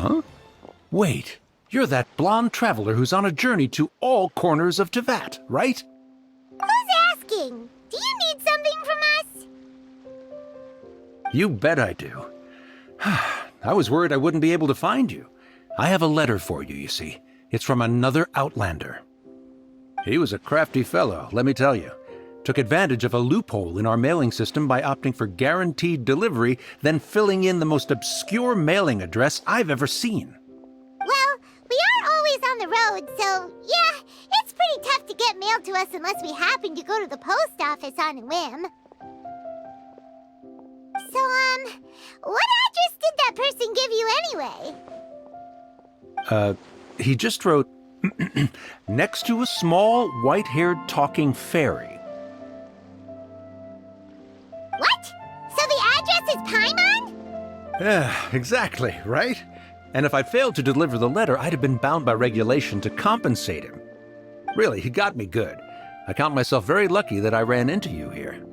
Huh? Wait, you're that blonde traveler who's on a journey to all corners of Teyvat, right? Who's asking? Do you need something from us? You bet I do. I was worried I wouldn't be able to find you. I have a letter for you, you see. It's from another Outlander. He was a crafty fellow, let me tell you. Took advantage of a loophole in our mailing system by opting for guaranteed delivery, then filling in the most obscure mailing address I've ever seen. Well, we are always on the road, so yeah, it's pretty tough to get mail to us unless we happen to go to the post office on a whim. So, what address did that person give you anyway? He just wrote, next to a small, white-haired talking fairy. What? So the address is Paimon? Yeah, exactly, right? And if I failed to deliver the letter, I'd have been bound by regulation to compensate him. Really, he got me good. I count myself very lucky that I ran into you here.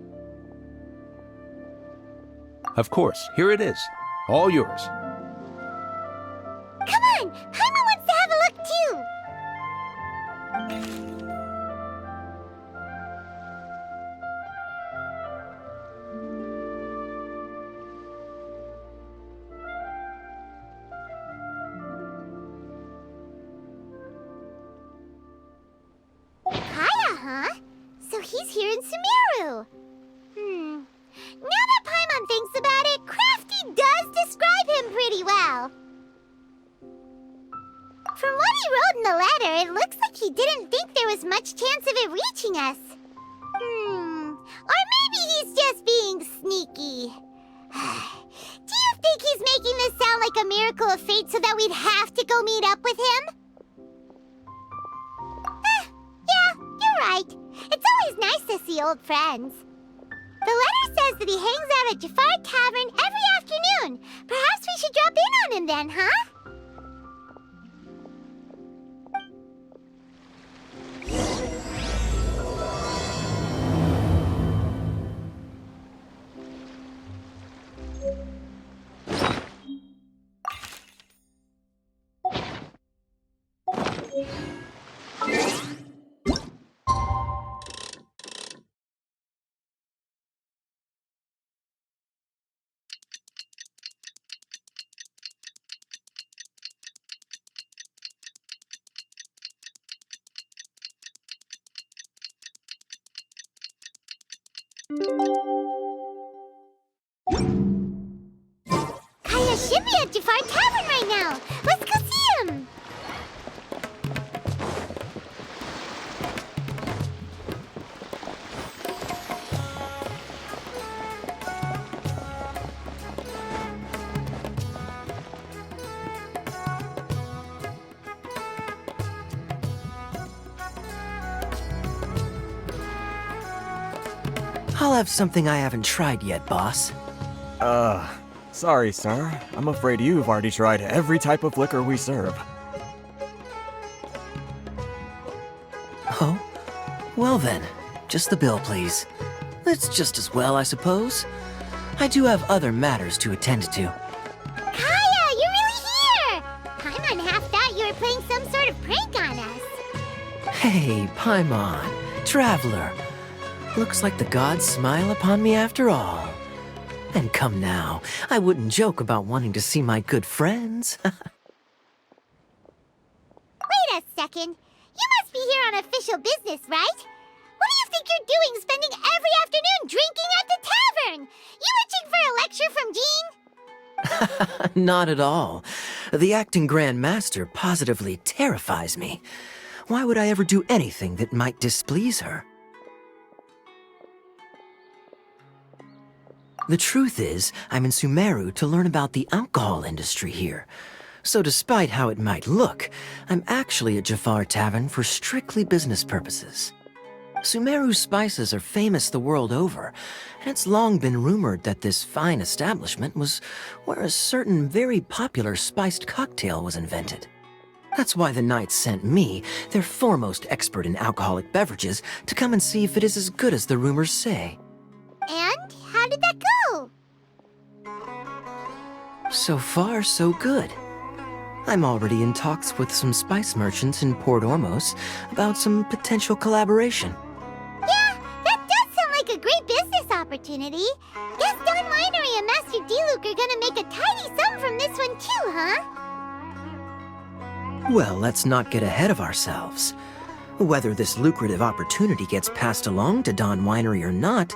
Of course, here it is. All yours. Come on! Paimon wants to have a look too! Kaya, huh? So he's here in Sumeru. Now that Paimon thinks about it, Crafty does describe him pretty well. From what he wrote in the letter, it looks like he didn't think there was much chance of it reaching us. Or maybe he's just being sneaky. Do you think he's making this sound like a miracle of fate so that we'd have to go meet up with him? Yeah, you're right. It's always nice to see old friends. The letter says that he hangs out at Jafar Tavern every afternoon. Perhaps we should drop in on him then, huh? Kaya should be at Jafar Tavern right now. Let's go see him. I'll have something I haven't tried yet, boss. Sorry, sir. I'm afraid you've already tried every type of liquor we serve. Oh? Well then, just the bill, please. It's just as well, I suppose. I do have other matters to attend to. Kaya, you're really here! Paimon half thought you were playing some sort of prank on us. Hey, Paimon, traveler. Looks like the gods smile upon me after all. And come now, I wouldn't joke about wanting to see my good friends. Wait a second. You must be here on official business, right? What do you think you're doing spending every afternoon drinking at the tavern? You itching for a lecture from Jean? Not at all. The acting Grand Master positively terrifies me. Why would I ever do anything that might displease her? The truth is, I'm in Sumeru to learn about the alcohol industry here. So despite how it might look, I'm actually at Jafar Tavern for strictly business purposes. Sumeru's spices are famous the world over, and it's long been rumored that this fine establishment was where a certain very popular spiced cocktail was invented. That's why the Knights sent me, their foremost expert in alcoholic beverages, to come and see if it is as good as the rumors say. And how did that go? So far, so good. I'm already in talks with some spice merchants in Port Ormos about some potential collaboration. Yeah, that does sound like a great business opportunity. Guess Don Winery and Master D-Luke are gonna make a tidy sum from this one too, huh? Well, let's not get ahead of ourselves. Whether this lucrative opportunity gets passed along to Don Winery or not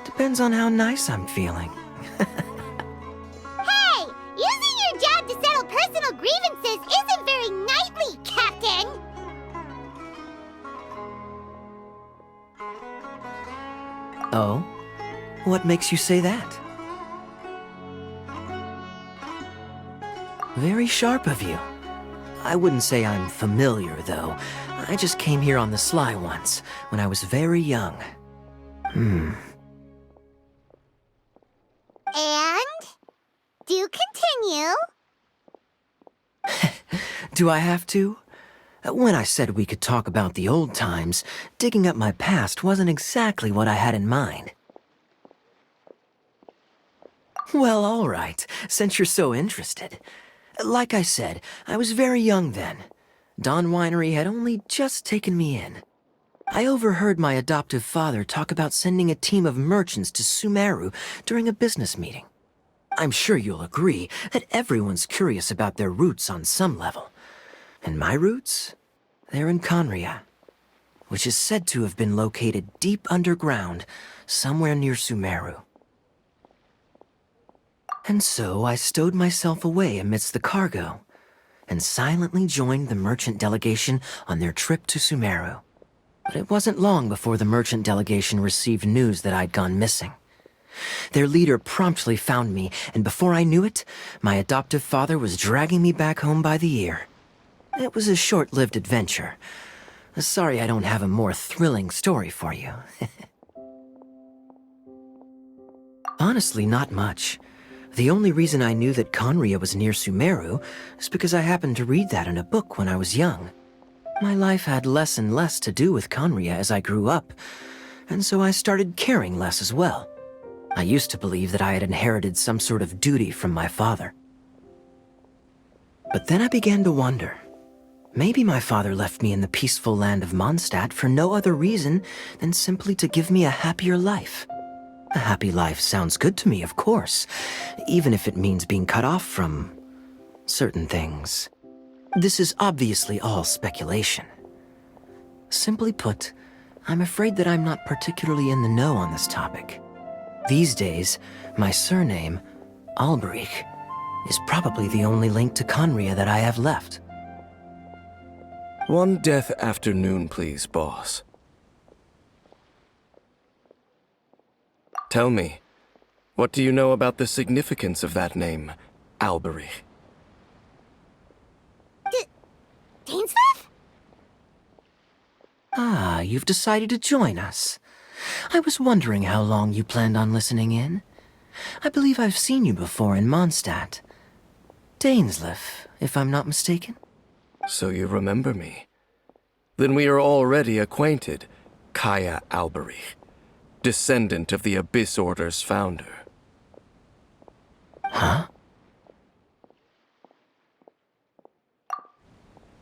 depends on how nice I'm feeling. Hey! Using your job to settle personal grievances isn't very knightly, Captain! Oh? What makes you say that? Very sharp of you. I wouldn't say I'm familiar, though. I just came here on the sly once, when I was very young. And? Do continue. Do I have to? When I said we could talk about the old times, digging up my past wasn't exactly what I had in mind. Well, all right, since you're so interested. Like I said, I was very young then. Don Winery had only just taken me in. I overheard my adoptive father talk about sending a team of merchants to Sumeru during a business meeting. I'm sure you'll agree that everyone's curious about their roots on some level. And my roots? They're in Conria, which is said to have been located deep underground, somewhere near Sumeru. And so I stowed myself away amidst the cargo, and silently joined the merchant delegation on their trip to Sumeru. But it wasn't long before the merchant delegation received news that I'd gone missing. Their leader promptly found me, and before I knew it, my adoptive father was dragging me back home by the ear. It was a short-lived adventure. Sorry I don't have a more thrilling story for you. Honestly, not much. The only reason I knew that Conria was near Sumeru is because I happened to read that in a book when I was young. My life had less and less to do with Conria as I grew up, and so I started caring less as well. I used to believe that I had inherited some sort of duty from my father. But then I began to wonder. Maybe my father left me in the peaceful land of Mondstadt for no other reason than simply to give me a happier life. A happy life sounds good to me, of course, even if it means being cut off from certain things. This is obviously all speculation. Simply put, I'm afraid that I'm not particularly in the know on this topic. These days, my surname, Alberich, is probably the only link to Conria that I have left. One death afternoon, please, boss. Tell me, what do you know about the significance of that name, Alberich? Dainsleif? Ah, you've decided to join us. I was wondering how long you planned on listening in. I believe I've seen you before in Mondstadt. Dainsleif, if I'm not mistaken. So you remember me. Then we are already acquainted, Kaya Alberich, descendant of the Abyss Order's founder. Huh?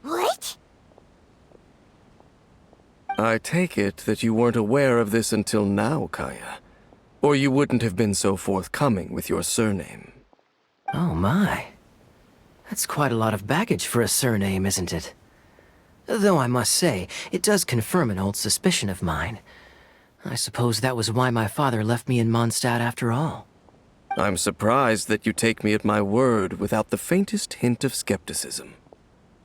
What? I take it that you weren't aware of this until now, Kaya. Or you wouldn't have been so forthcoming with your surname. Oh my. That's quite a lot of baggage for a surname, isn't it? Though I must say, it does confirm an old suspicion of mine. I suppose that was why my father left me in Mondstadt after all. I'm surprised that you take me at my word without the faintest hint of skepticism.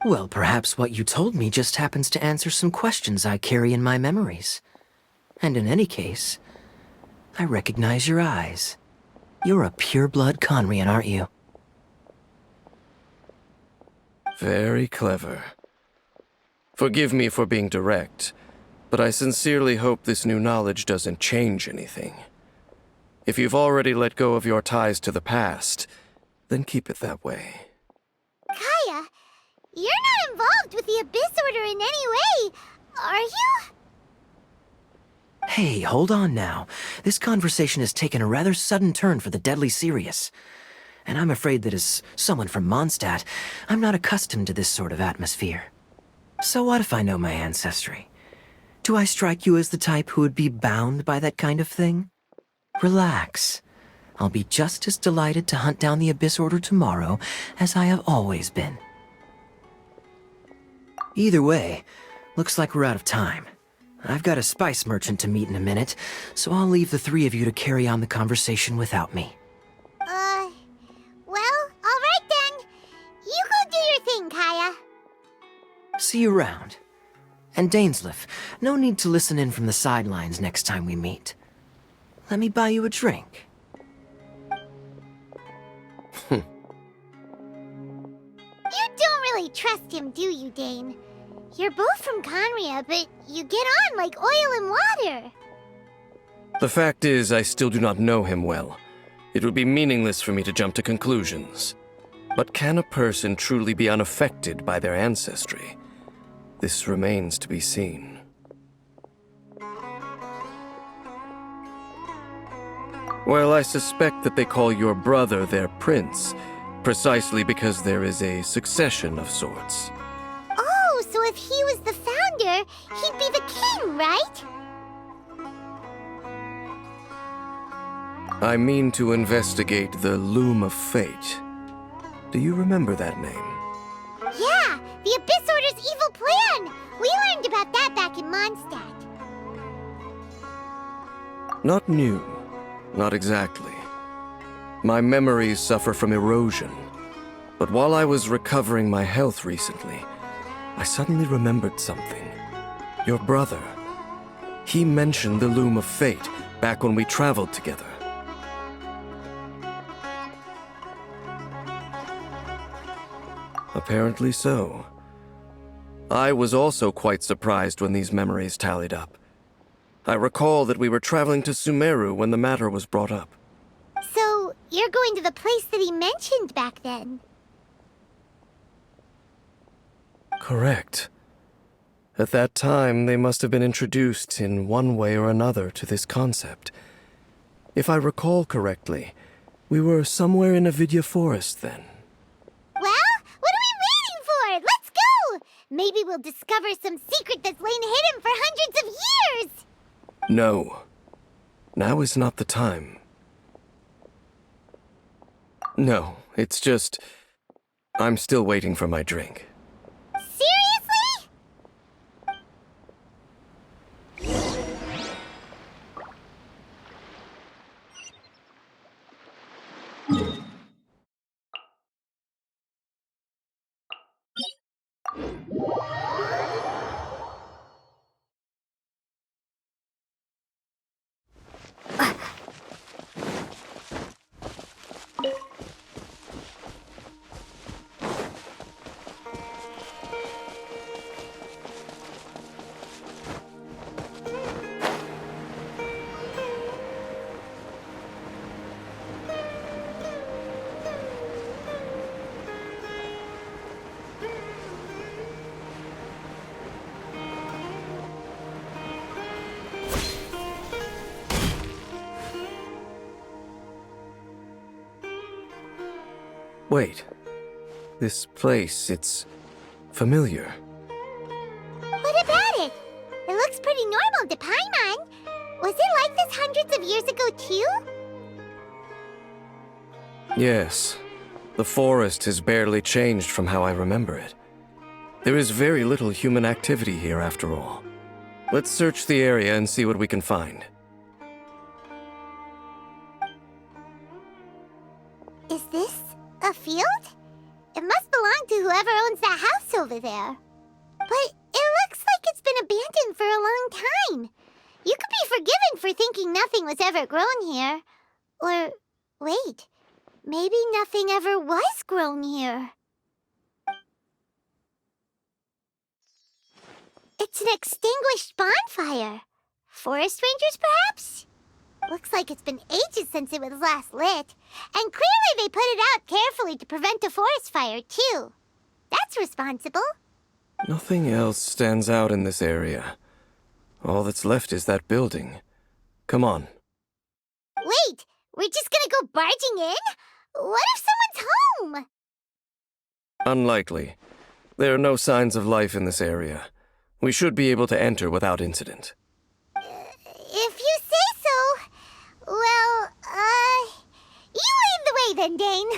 Well, perhaps what you told me just happens to answer some questions I carry in my memories. And in any case, I recognize your eyes. You're a pure-blood Conrian, aren't you? Very clever. Forgive me for being direct, but I sincerely hope this new knowledge doesn't change anything. If you've already let go of your ties to the past, then keep it that way. Kaya, you're not involved with the Abyss Order in any way, are you? Hey, hold on now. This conversation has taken a rather sudden turn for the deadly serious. and I'm afraid that as someone from Mondstadt, I'm not accustomed to this sort of atmosphere. So what if I know my ancestry? Do I strike you as the type who would be bound by that kind of thing? Relax. I'll be just as delighted to hunt down the Abyss Order tomorrow as I have always been. Either way, looks like we're out of time. I've got a spice merchant to meet in a minute, so I'll leave the three of you to carry on the conversation without me. Well, alright then. You go do your thing, Kaya. See you around. And Dainsleif, no need to listen in from the sidelines next time we meet. Let me buy you a drink. You don't really trust him, do you, Dane? You're both from Conria, but you get on like oil and water. The fact is, I still do not know him well. It would be meaningless for me to jump to conclusions. But can a person truly be unaffected by their ancestry? This remains to be seen. Well, I suspect that they call your brother their prince, precisely because there is a succession of sorts. Oh, so if he was the founder, he'd be the king, right? I mean to investigate the Loom of Fate. Do you remember that name? Yeah, the Abyss Order's evil plan! We learned about that back in Mondstadt. Not new. Not exactly. My memories suffer from erosion. But while I was recovering my health recently, I suddenly remembered something. Your brother. He mentioned the Loom of Fate back when we traveled together. Apparently so. I was also quite surprised when these memories tallied up. I recall that we were traveling to Sumeru when the matter was brought up. So, you're going to the place that he mentioned back then? Correct. At that time, they must have been introduced in one way or another to this concept. If I recall correctly, we were somewhere in Avidya Forest then. Well, what are we waiting for? Let's go! Maybe we'll discover some secret that's lain hidden for hundreds of years! No. Now is not the time. No, it's just... I'm still waiting for my drink. Seriously? Wait. This place, it's familiar. What about it? It looks pretty normal to Paimon. Was it like this hundreds of years ago, too? Yes. The forest has barely changed from how I remember it. There is very little human activity here after all. Let's search the area and see what we can find. Is this a field? It must belong to whoever owns that house over there. But it looks like it's been abandoned for a long time. You could be forgiven for thinking nothing was ever grown here. Or, wait, maybe nothing ever was grown here. It's an extinguished bonfire. Forest rangers, perhaps? Looks like it's been ages since it was last lit. And clearly they put it out carefully to prevent a forest fire, too. That's responsible. Nothing else stands out in this area. All that's left is that building. Come on. Wait, we're just gonna go barging in? What if someone's home? Unlikely. There are no signs of life in this area. We should be able to enter without incident. If you say so. Well, you lead the way then, Dane.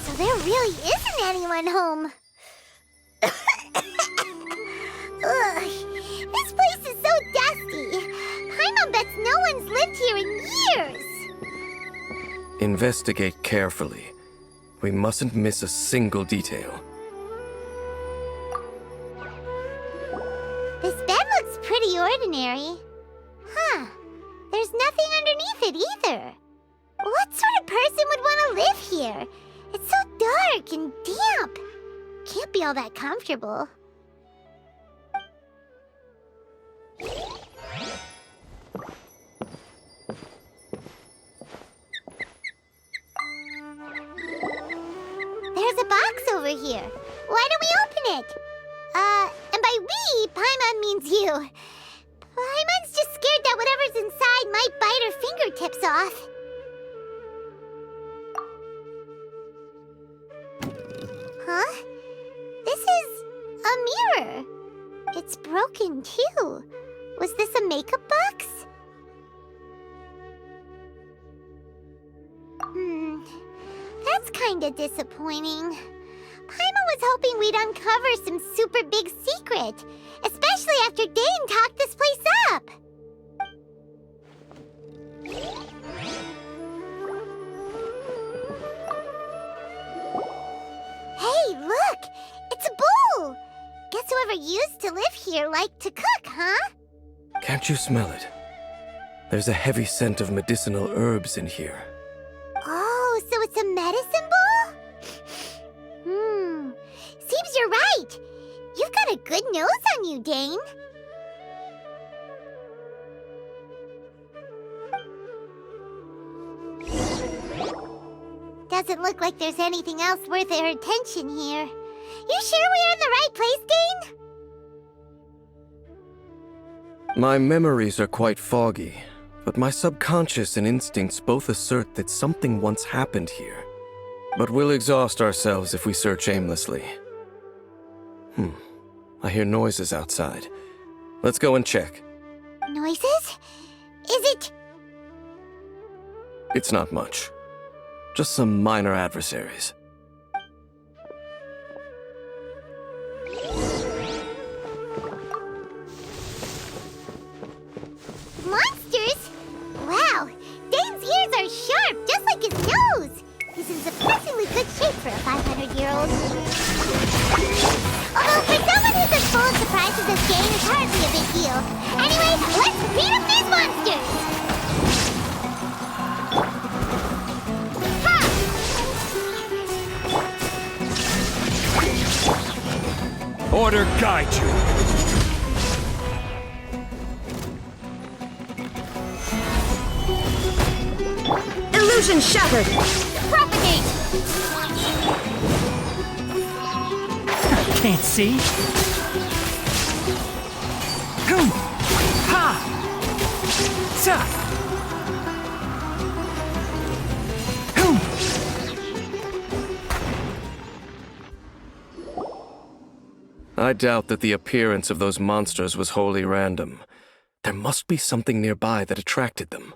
So there really isn't anyone home. Ugh, this place is so dusty. Paimon bets no one's lived here in years. Investigate carefully. We mustn't miss a single detail. This bed looks pretty ordinary. Huh. There's nothing underneath it either. What sort of person would want to live here? It's so dark and damp. Can't be all that comfortable. There's a box over here. Why don't we open it? And by we, Paimon means you. Paimon's just scared that whatever's inside might bite her fingertips off. Huh? This is a mirror. It's broken, too. Was this a makeup box? That's kinda disappointing. Paimon was hoping we'd uncover some super big secret, especially after Dane talked this place up. Hey, look! It's a bowl! Guess whoever used to live here liked to cook, huh? Can't you smell it? There's a heavy scent of medicinal herbs in here. Oh, so it's a medicine bowl? Seems you're right. You've got a good nose on you, Dane. Doesn't look like there's anything else worth our attention here. You sure we're in the right place, Dane? My memories are quite foggy, but my subconscious and instincts both assert that something once happened here. But we'll exhaust ourselves if we search aimlessly. I hear noises outside. Let's go and check. Noises? Is it... It's not much. Just some minor adversaries. monsters? Wow, Dane's ears are sharp, just like his nose. He's in surprisingly good shape for a 500-year-old. Although for someone who's as full of surprises as Dane, it's hardly a big deal. Anyway, let's beat up these monsters! Ha! Order guide you. Illusion shattered! Propagate! Can't see. Boom! Ha! Sa! Boom! I doubt that the appearance of those monsters was wholly random. There must be something nearby that attracted them.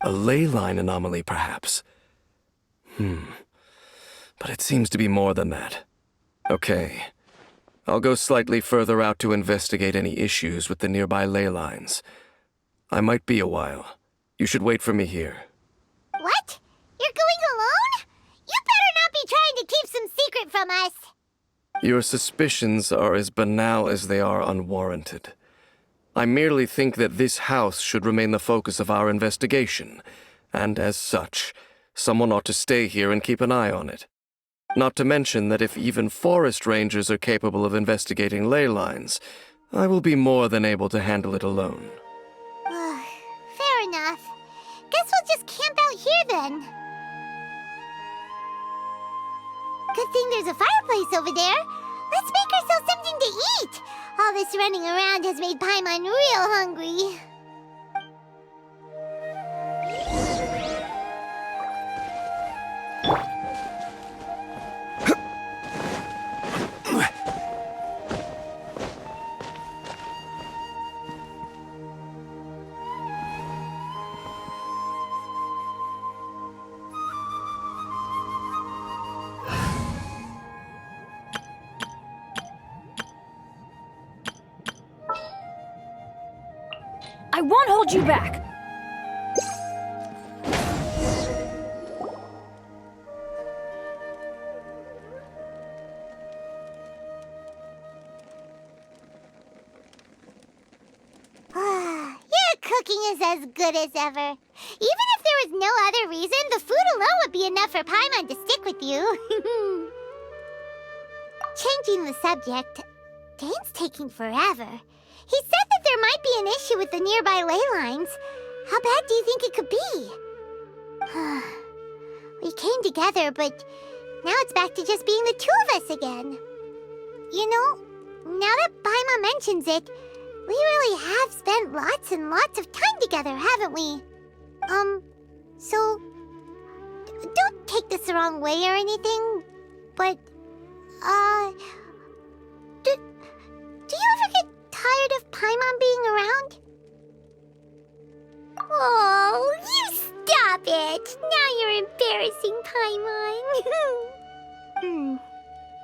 A ley line anomaly, perhaps. But it seems to be more than that. Okay. I'll go slightly further out to investigate any issues with the nearby ley lines. I might be a while. You should wait for me here. What? You're going alone? You better not be trying to keep some secret from us. Your suspicions are as banal as they are unwarranted. I merely think that this house should remain the focus of our investigation, and as such, someone ought to stay here and keep an eye on it. Not to mention that if even forest rangers are capable of investigating ley lines, I will be more than able to handle it alone. again. Good thing there's a fireplace over there. Let's make ourselves something to eat. All this running around has made Paimon real hungry. I won't hold you back! Your cooking is as good as ever. Even if there was no other reason, the food alone would be enough for Paimon to stick with you. Changing the subject, Dane's taking forever. He said that there might be an issue with the nearby ley lines. How bad do you think it could be? We came together, but now it's back to just being the two of us again. You know, now that Paimon mentions it, we really have spent lots and lots of time together, haven't we? So, don't take this the wrong way or anything, but, do you ever get tired of Paimon being around? Oh, you stop it! Now you're embarrassing Paimon.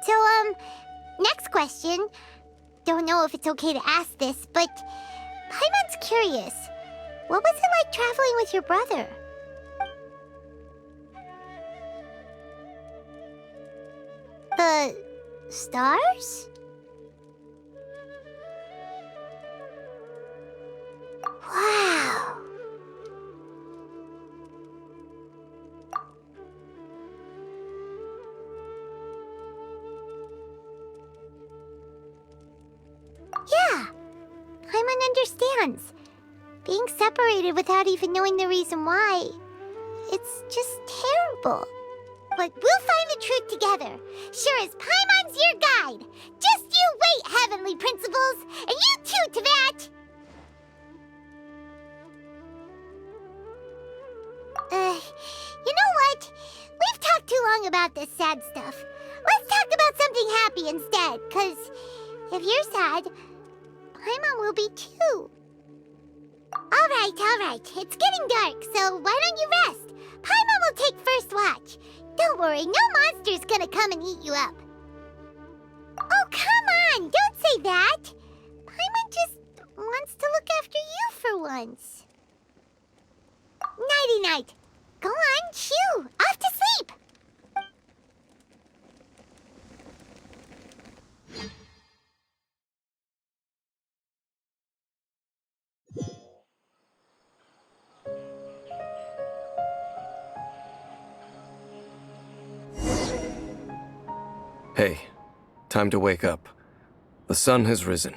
So, next question. Don't know if it's okay to ask this, but Paimon's curious. What was it like traveling with your brother? The stars? Wow. Yeah, Paimon understands. Being separated without even knowing the reason why, it's just terrible. But we'll find the truth together. Sure as Paimon's your guide. Just you wait, Heavenly Principles, and you too, Teyvat! You know what? We've talked too long about this sad stuff. Let's talk about something happy instead, 'cause if you're sad, Paimon will be too. All right. It's getting dark, so why don't you rest? Paimon will take first watch. Don't worry, no monster's gonna come and eat you up. Oh, come on! Don't say that! Paimon just wants to look after you for once. Nighty-night. Go on, chew. Off to sleep. Hey, time to wake up. The sun has risen.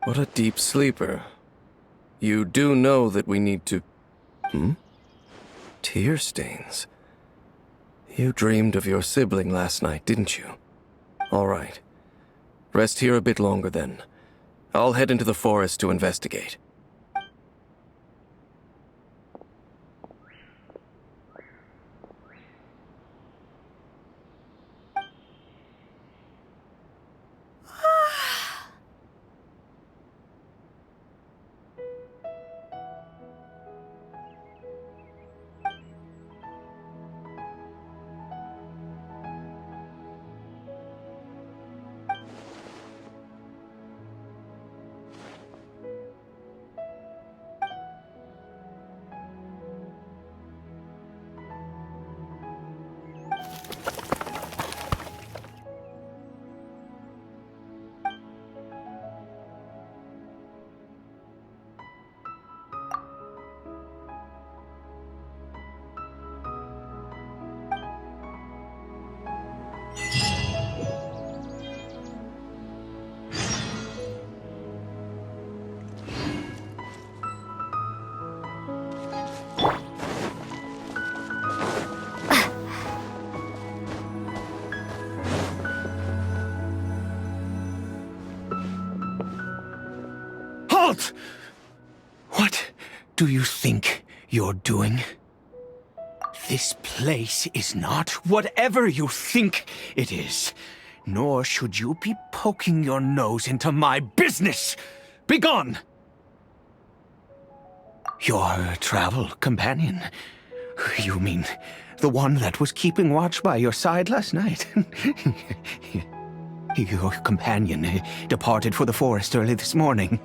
What a deep sleeper. You do know that we need to... Tear stains. You dreamed of your sibling last night, didn't you? All right. Rest here a bit longer then. I'll head into the forest to investigate. child. What do you think you're doing? This place is not whatever you think it is, nor should you be poking your nose into my business. Begone! Your travel companion? You mean the one that was keeping watch by your side last night? Your companion departed for the forest early this morning.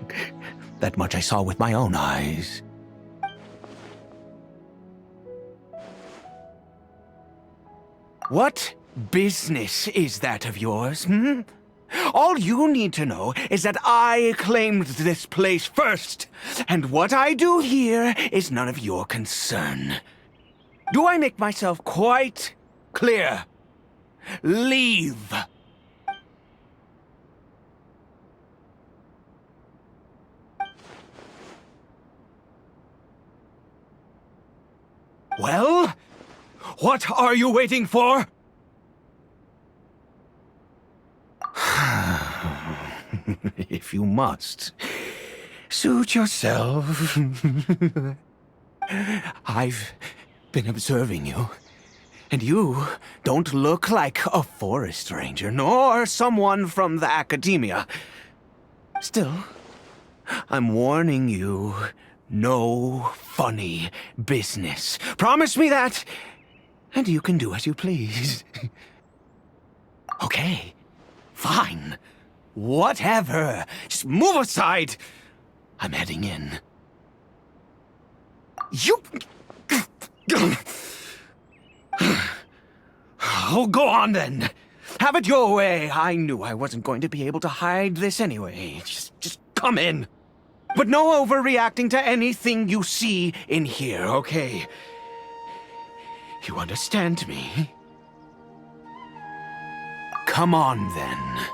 That much I saw with my own eyes. What business is that of yours, hmm? All you need to know is that I claimed this place first, and what I do here is none of your concern. Do I make myself quite clear? Leave! Well? What are you waiting for? If you must, suit yourself. I've been observing you, and you don't look like a forest ranger, nor someone from the academia. Still, I'm warning you, no funny business. Promise me that, and you can do as you please. Okay, fine. Whatever. Just move aside. I'm heading in. You... Oh, go on then. Have it your way. I knew I wasn't going to be able to hide this anyway. Just come in. But no overreacting to anything you see in here, okay? You understand me? Come on then.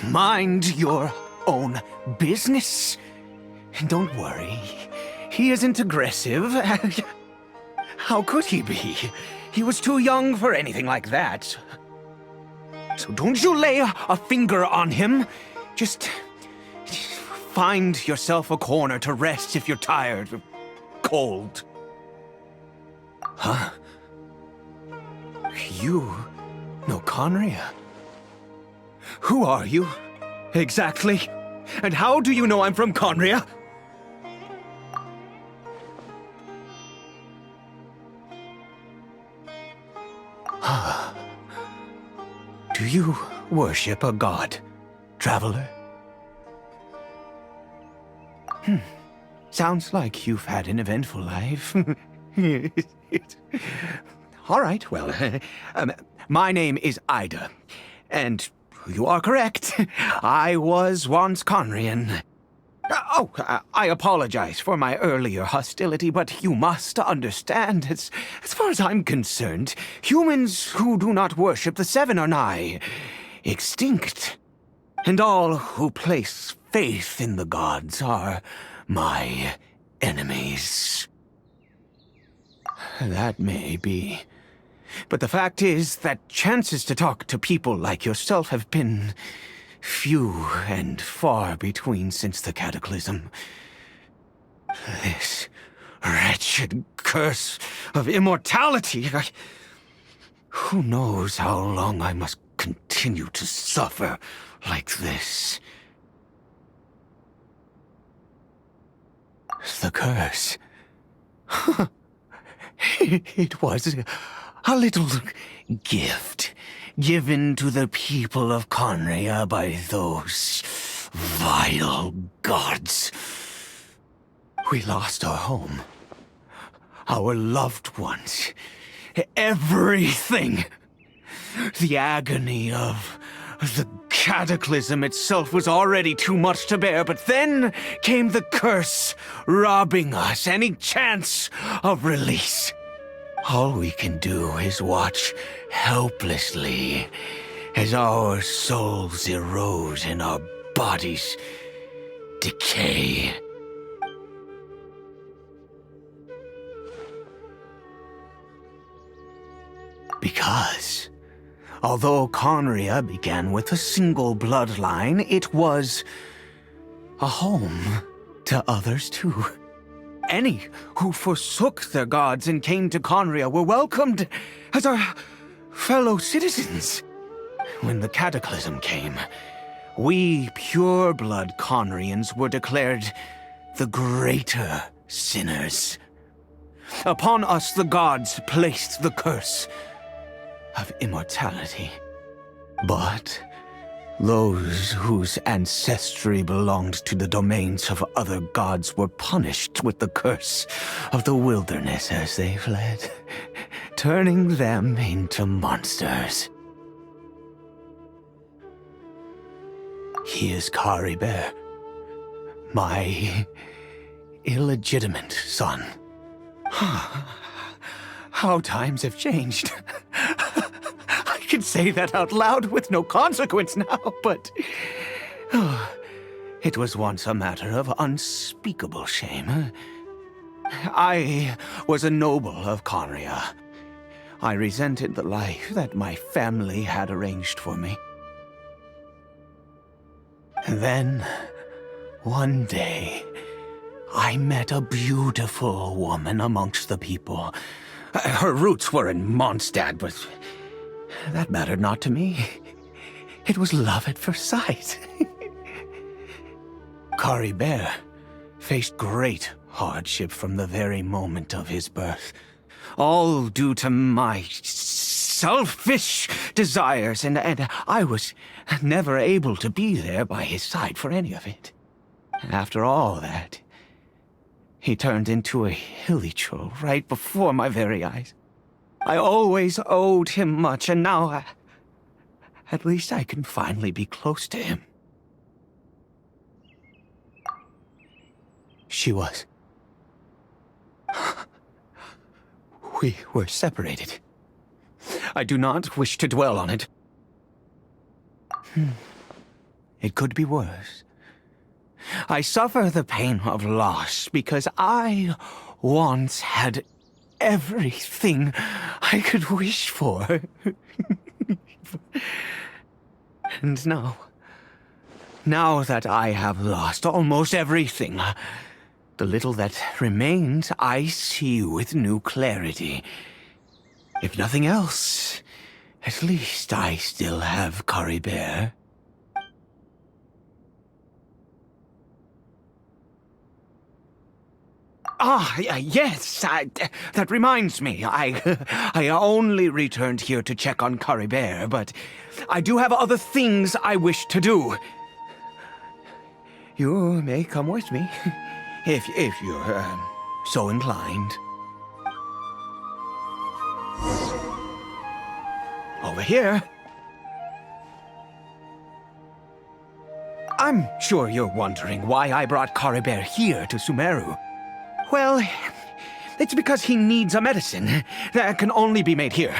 Mind your own business. And don't worry, he isn't aggressive. How could he be? He was too young for anything like that. So don't you lay a finger on him. Just find yourself a corner to rest if you're tired or cold. Huh? You know Conria? Who are you, exactly? And how do you know I'm from Conria? Do you worship a god, traveler? Sounds like you've had an eventful life. All right, well, my name is Ida, and you are correct. I was once Conrian. I apologize for my earlier hostility, but you must understand, as far as I'm concerned, humans who do not worship the Seven are nigh extinct. And all who place faith in the gods are my enemies. That may be. But the fact is that chances to talk to people like yourself have been few and far between since the cataclysm. This wretched curse of immortality. Who knows how long I must continue to suffer like this? The curse. It was a little gift given to the people of Conria by those vile gods. We lost our home, our loved ones, everything. The agony of the cataclysm itself was already too much to bear, but then came the curse, robbing us any chance of release. All we can do is watch helplessly as our souls erode and our bodies decay. Because, although Conria began with a single bloodline, it was a home to others too. Any who forsook their gods and came to Conria were welcomed as our fellow citizens. When the cataclysm came, we pure-blood Conrians were declared the greater sinners. Upon us the gods placed the curse of immortality. But those whose ancestry belonged to the domains of other gods were punished with the curse of the wilderness as they fled, turning them into monsters. He is Caribert, my illegitimate son. How times have changed. I can say that out loud with no consequence now, but it was once a matter of unspeakable shame. I was a noble of Conria. I resented the life that my family had arranged for me. And then, one day, I met a beautiful woman amongst the people. Her roots were in Mondstadt, but that mattered not to me. It was love at first sight. Caribert faced great hardship from the very moment of his birth, all due to my selfish desires, and I was never able to be there by his side for any of it. After all that, he turned into a hilichurl right before my very eyes. I always owed him much, and now at least I can finally be close to him. She was. We were separated. I do not wish to dwell on it. It could be worse. I suffer the pain of loss because I once had everything I could wish for. And now that I have lost almost everything, the little that remains I see with new clarity. If nothing else, at least I still have Caribert. Yes, that reminds me. I only returned here to check on Caribert, but I do have other things I wish to do. You may come with me, if you're so inclined. Over here. I'm sure you're wondering why I brought Caribert here to Sumeru. Well, it's because he needs a medicine that can only be made here.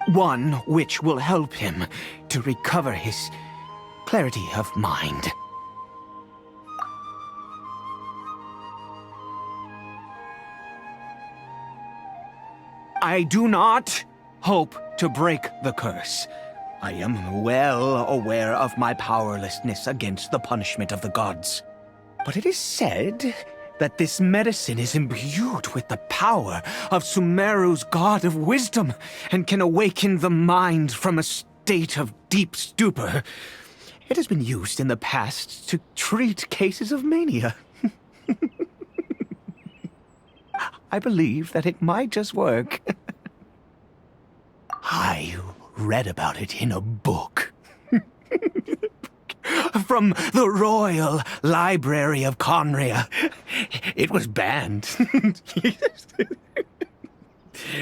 One which will help him to recover his clarity of mind. I do not hope to break the curse. I am well aware of my powerlessness against the punishment of the gods. But it is said that this medicine is imbued with the power of Sumeru's god of wisdom and can awaken the mind from a state of deep stupor. It has been used in the past to treat cases of mania. I believe that it might just work. I read about it in a book. From the Royal Library of Conria. It was banned.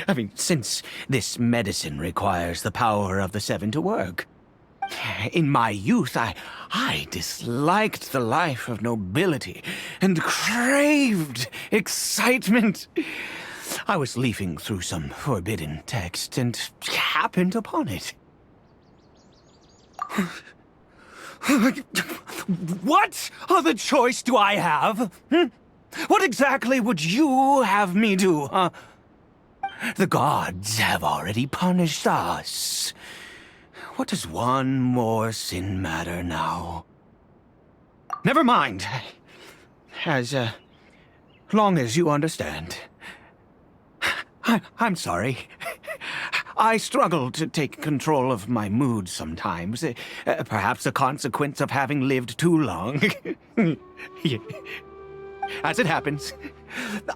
I mean, since this medicine requires the power of the Seven to work. In my youth, I disliked the life of nobility and craved excitement. I was leafing through some forbidden text and happened upon it. What other choice do I have? What exactly would you have me do, huh? The gods have already punished us. What does one more sin matter now? Never mind. As long as you understand. I'm sorry. I struggle to take control of my mood sometimes. Perhaps a consequence of having lived too long. As it happens,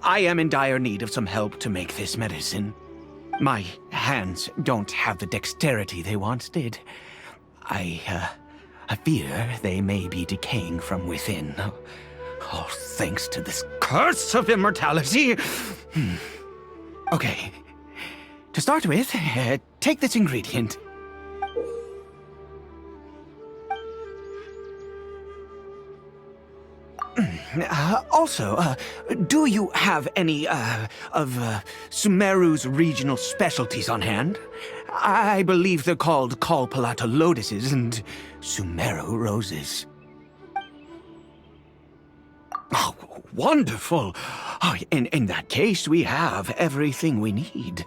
I am in dire need of some help to make this medicine. My hands don't have the dexterity they once did. I fear they may be decaying from within. All thanks to this curse of immortality. Okay. To start with, take this ingredient. Also, do you have any, of Sumeru's regional specialties on hand? I believe they're called Kalpalata lotuses and Sumeru roses. Oh, wonderful! Oh, in that case, we have everything we need.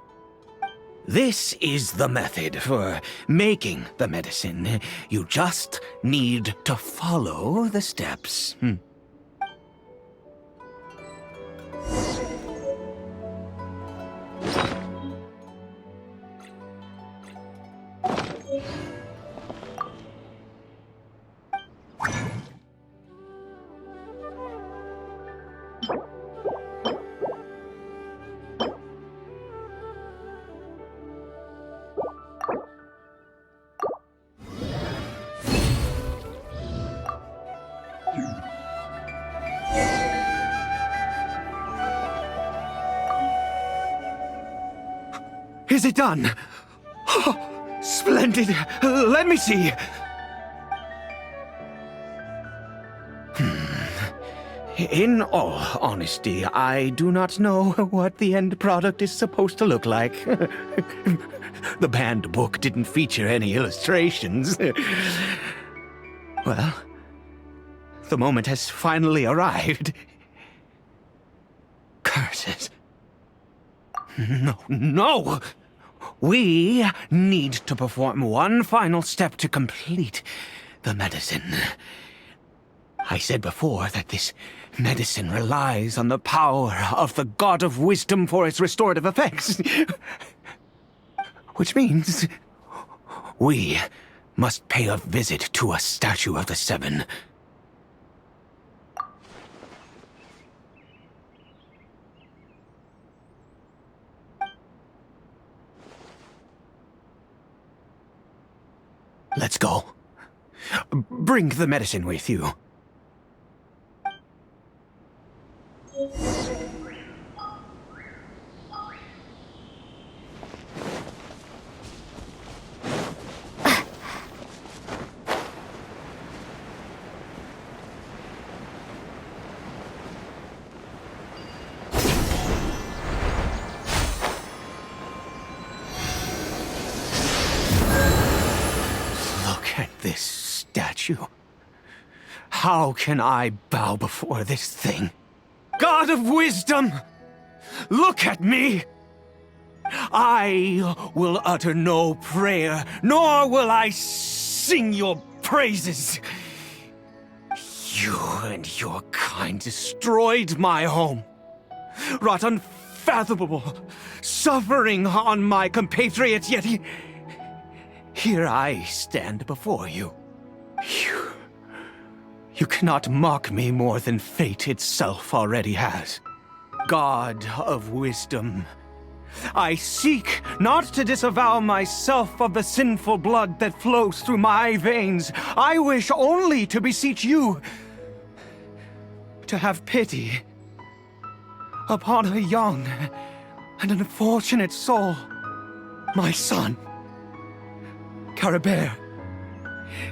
This is the method for making the medicine. You just need to follow the steps. Is it done? Oh, splendid! Let me see! In all honesty, I do not know what the end product is supposed to look like. The banned book didn't feature any illustrations. Well, the moment has finally arrived. Curses. No! We need to perform one final step to complete the medicine. I said before that this medicine relies on the power of the God of Wisdom for its restorative effects. Which means we must pay a visit to a statue of the Seven. Let's go. Bring the medicine with you. This statue. How can I bow before this thing? God of Wisdom! Look at me! I will utter no prayer, nor will I sing your praises. You and your kind destroyed my home, wrought unfathomable suffering on my compatriots, yet here I stand before you. You cannot mock me more than fate itself already has. God of Wisdom, I seek not to disavow myself of the sinful blood that flows through my veins. I wish only to beseech you to have pity upon a young and unfortunate soul, my son. Caribert.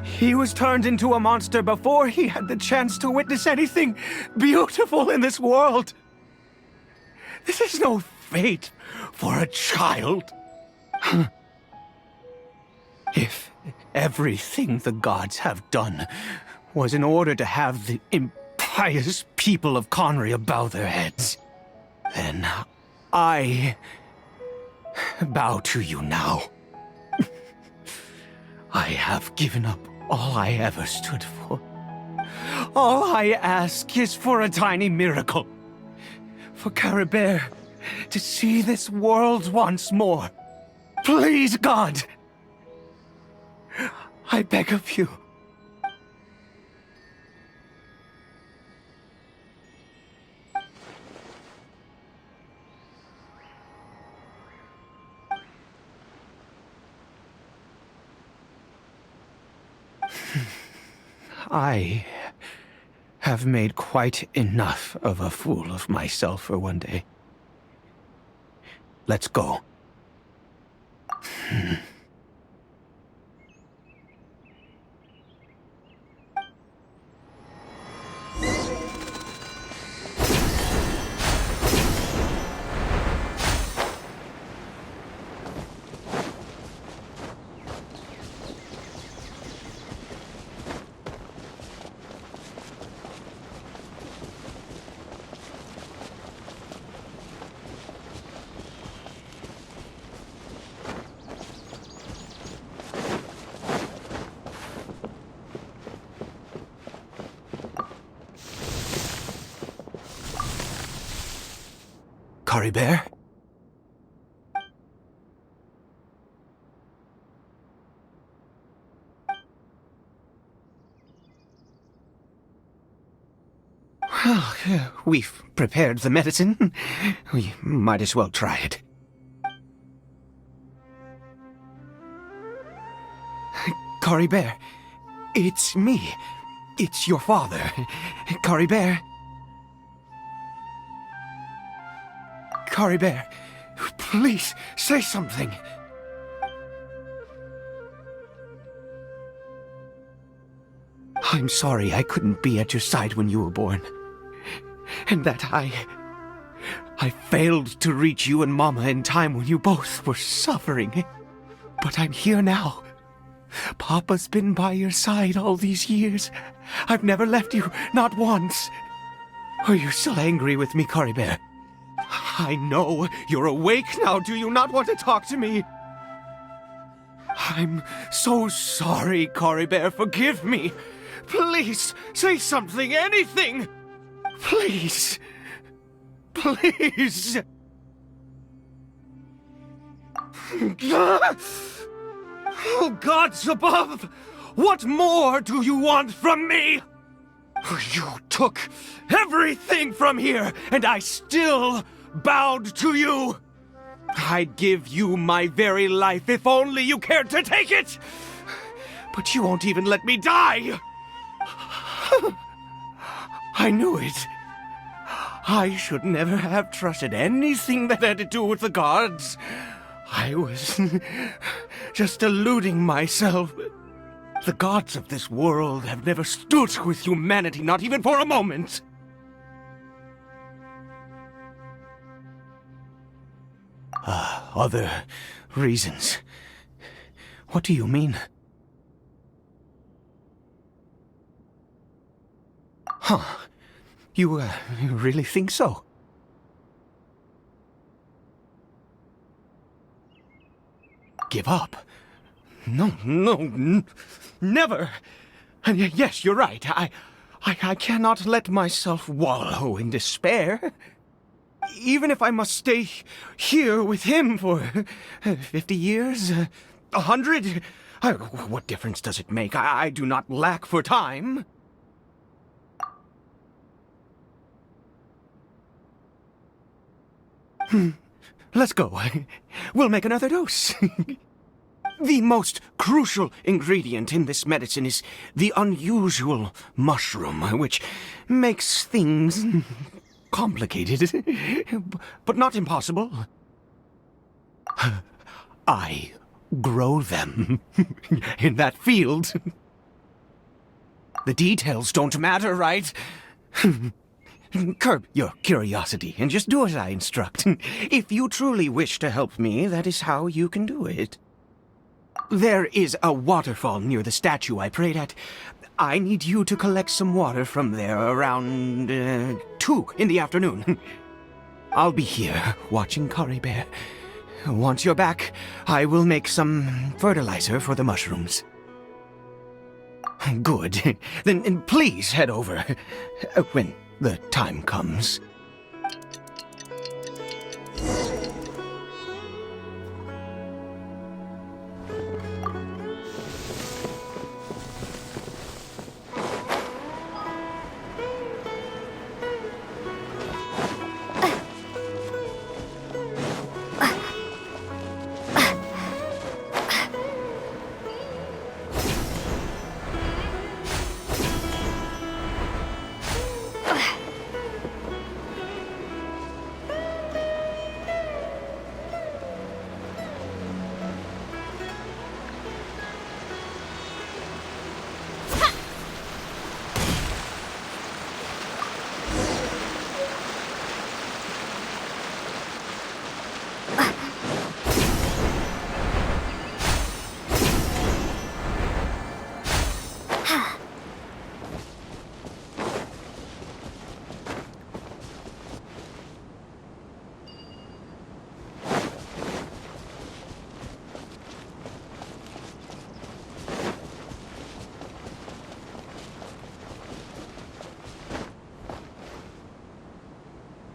He was turned into a monster before he had the chance to witness anything beautiful in this world. This is no fate for a child. If everything the gods have done was in order to have the impious people of Conria bow their heads, then I bow to you now. I have given up all I ever stood for. All I ask is for a tiny miracle. For Caribert to see this world once more. Please, God! I beg of you. I have made quite enough of a fool of myself for one day. Let's go. Caribert? Well, we've prepared the medicine. We might as well try it. Caribert, it's me. It's your father. Caribert. Caribert, please say something. I'm sorry I couldn't be at your side when you were born. And that I failed to reach you and Mama in time when you both were suffering. But I'm here now. Papa's been by your side all these years. I've never left you, not once. Are you still angry with me, Caribert? I know you're awake now. Do you not want to talk to me? I'm so sorry, Caribert. Forgive me. Please, say something, anything. Please. Please. Oh, gods above! What more do you want from me? You took everything from here, and I still bowed to you. I'd give you my very life if only you cared to take it. But you won't even let me die. I knew it. I should never have trusted anything that had to do with the gods. I was just deluding myself. The gods of this world have never stood with humanity, not even for a moment. Other reasons. What do you mean? Huh. You really think so? Give up? No, never. And yes, you're right. I cannot let myself wallow in despair. Even if I must stay here with him for 50 years, 100, what difference does it make? I do not lack for time. Let's go. We'll make another dose. The most crucial ingredient in this medicine is the unusual mushroom, which makes things complicated, but not impossible. I grow them in that field. The details don't matter, right? Curb your curiosity and just do as I instruct. If you truly wish to help me, that is how you can do it. There is a waterfall near the statue I prayed at. I need you to collect some water from there around 2 in the afternoon. I'll be here watching Caribert. Once you're back, I will make some fertilizer for the mushrooms. Good. Then please head over when the time comes.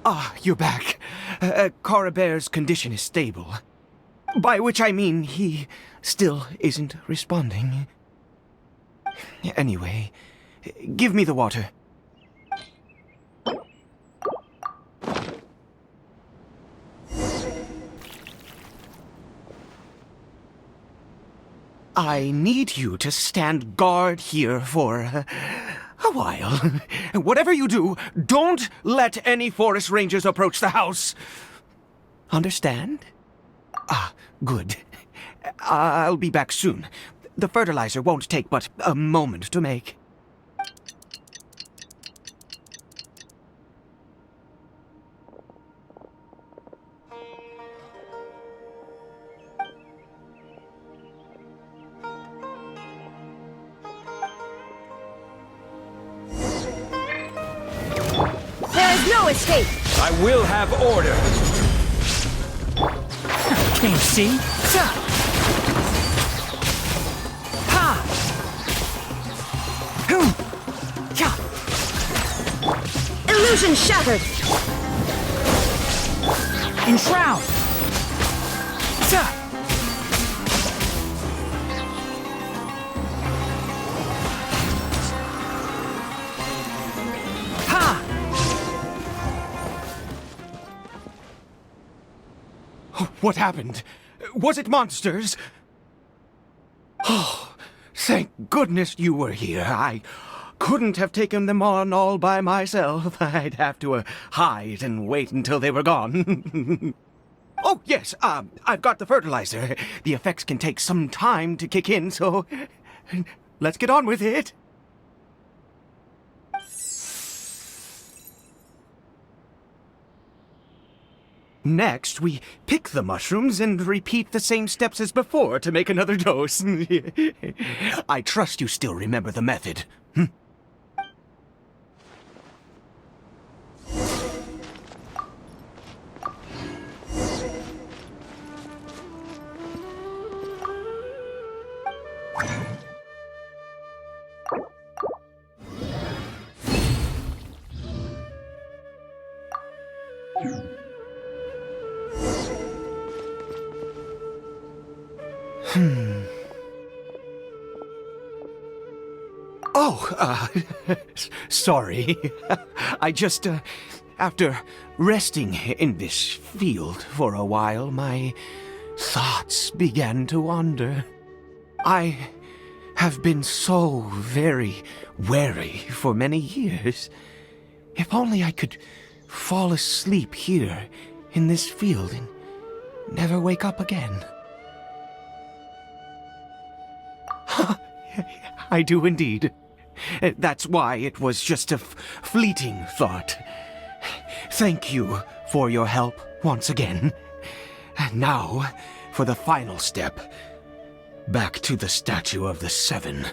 Ah, you're back. Caribert's condition is stable. By which I mean he still isn't responding. Anyway, give me the water. I need you to stand guard here for a while. Whatever you do, don't let any forest rangers approach the house. Understand? Ah, good. I'll be back soon. The fertilizer won't take but a moment to make. No escape! I will have order! Can you see? Ha! Illusion shattered! Enshroud! What happened? Was it monsters? Oh, thank goodness you were here. I couldn't have taken them on all by myself. I'd have to hide and wait until they were gone. Oh, yes, I've got the fertilizer. The effects can take some time to kick in, so let's get on with it. Next, we pick the mushrooms and repeat the same steps as before to make another dose. I trust you still remember the method. Oh, sorry. I just, after resting in this field for a while, my thoughts began to wander. I have been so very wary for many years. If only I could fall asleep here in this field and never wake up again. I do indeed. That's why it was just a fleeting thought. Thank you for your help once again. And now, for the final step. Back to the Statue of the Seven.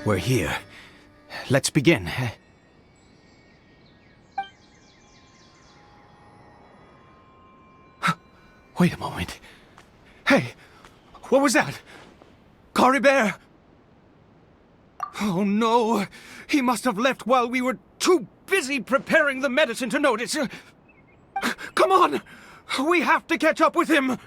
We're here. Let's begin. Wait a moment. Hey! What was that? Caribert! Oh no! He must have left while we were too busy preparing the medicine to notice. Come on! We have to catch up with him!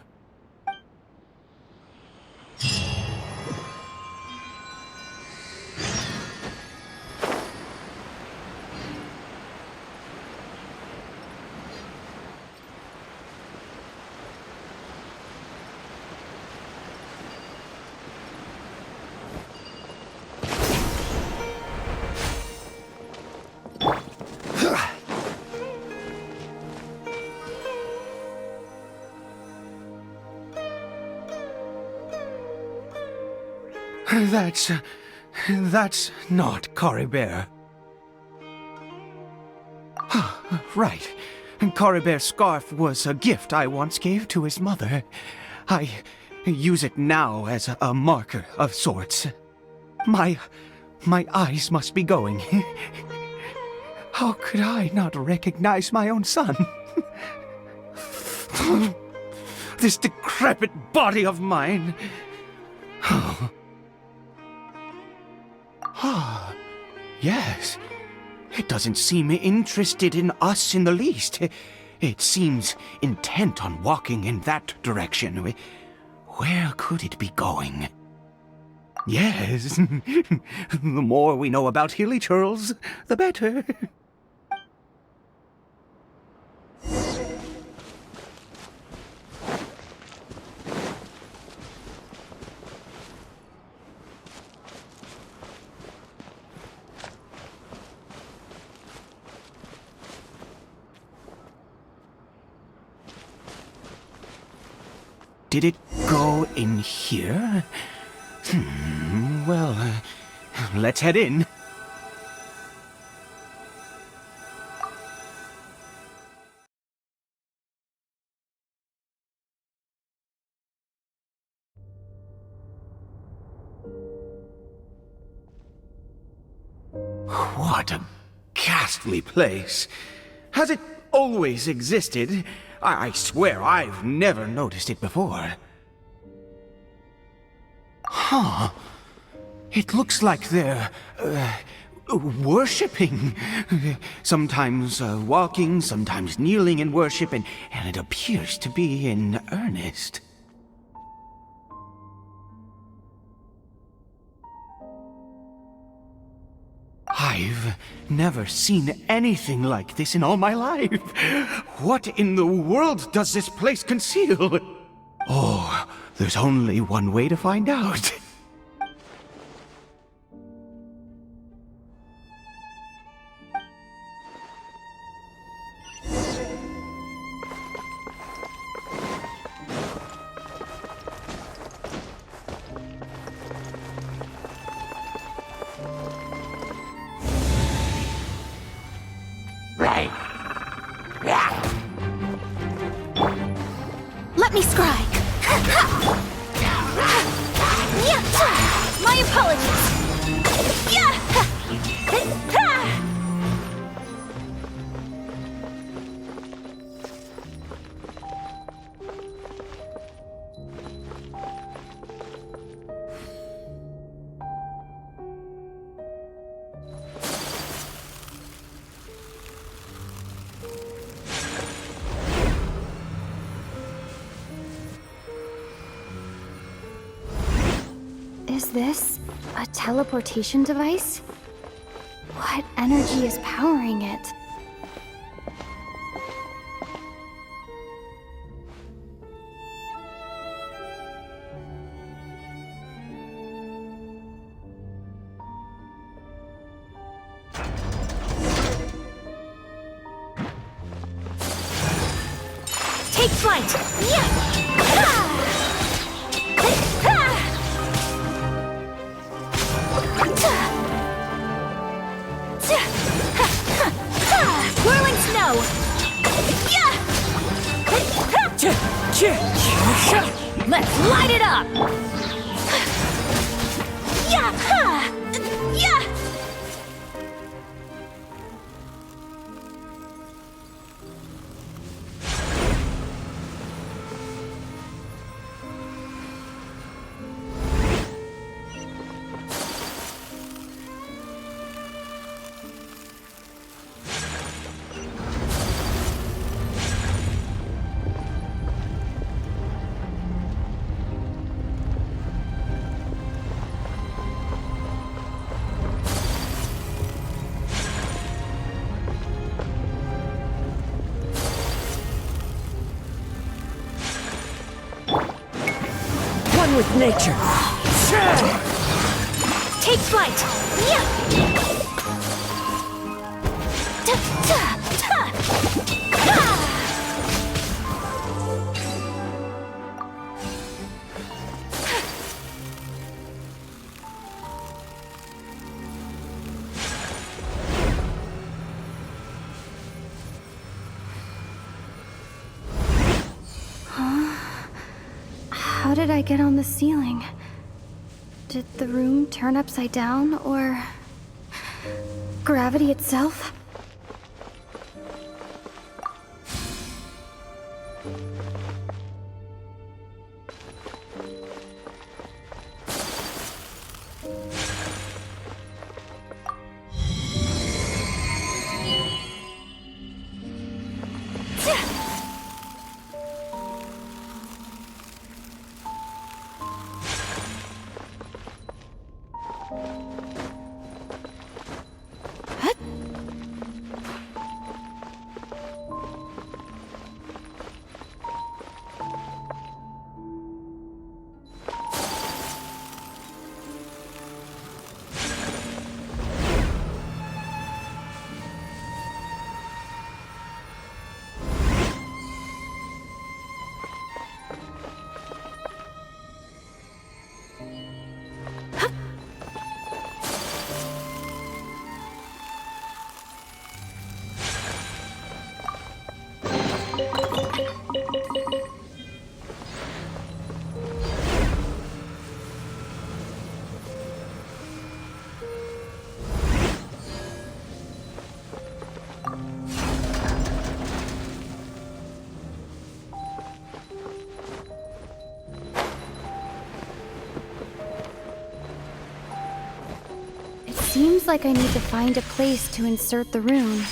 That's not Caribert. Right. Caribert's scarf was a gift I once gave to his mother. I use it now as a marker of sorts. My eyes must be going. How could I not recognize my own son? This decrepit body of mine. Ah, yes. It doesn't seem interested in us in the least. It seems intent on walking in that direction. Where could it be going? Yes. The more we know about Hilly Churls, the better. Did it go in here? Well, let's head in. What a ghastly place. Has it always existed? I swear I've never noticed it before. Huh. It looks like they're, worshipping. Sometimes walking, sometimes kneeling in worship, and it appears to be in earnest. I've never seen anything like this in all my life. What in the world does this place conceal? Oh, there's only one way to find out. Let me scry! My apologies! Is this a teleportation device? What energy is powering it? Take flight! Whirling snow! Let's light it up! One with nature. Take flight. How did I get on the ceiling? Did the room turn upside down, or gravity itself? Seems like I need to find a place to insert the rune.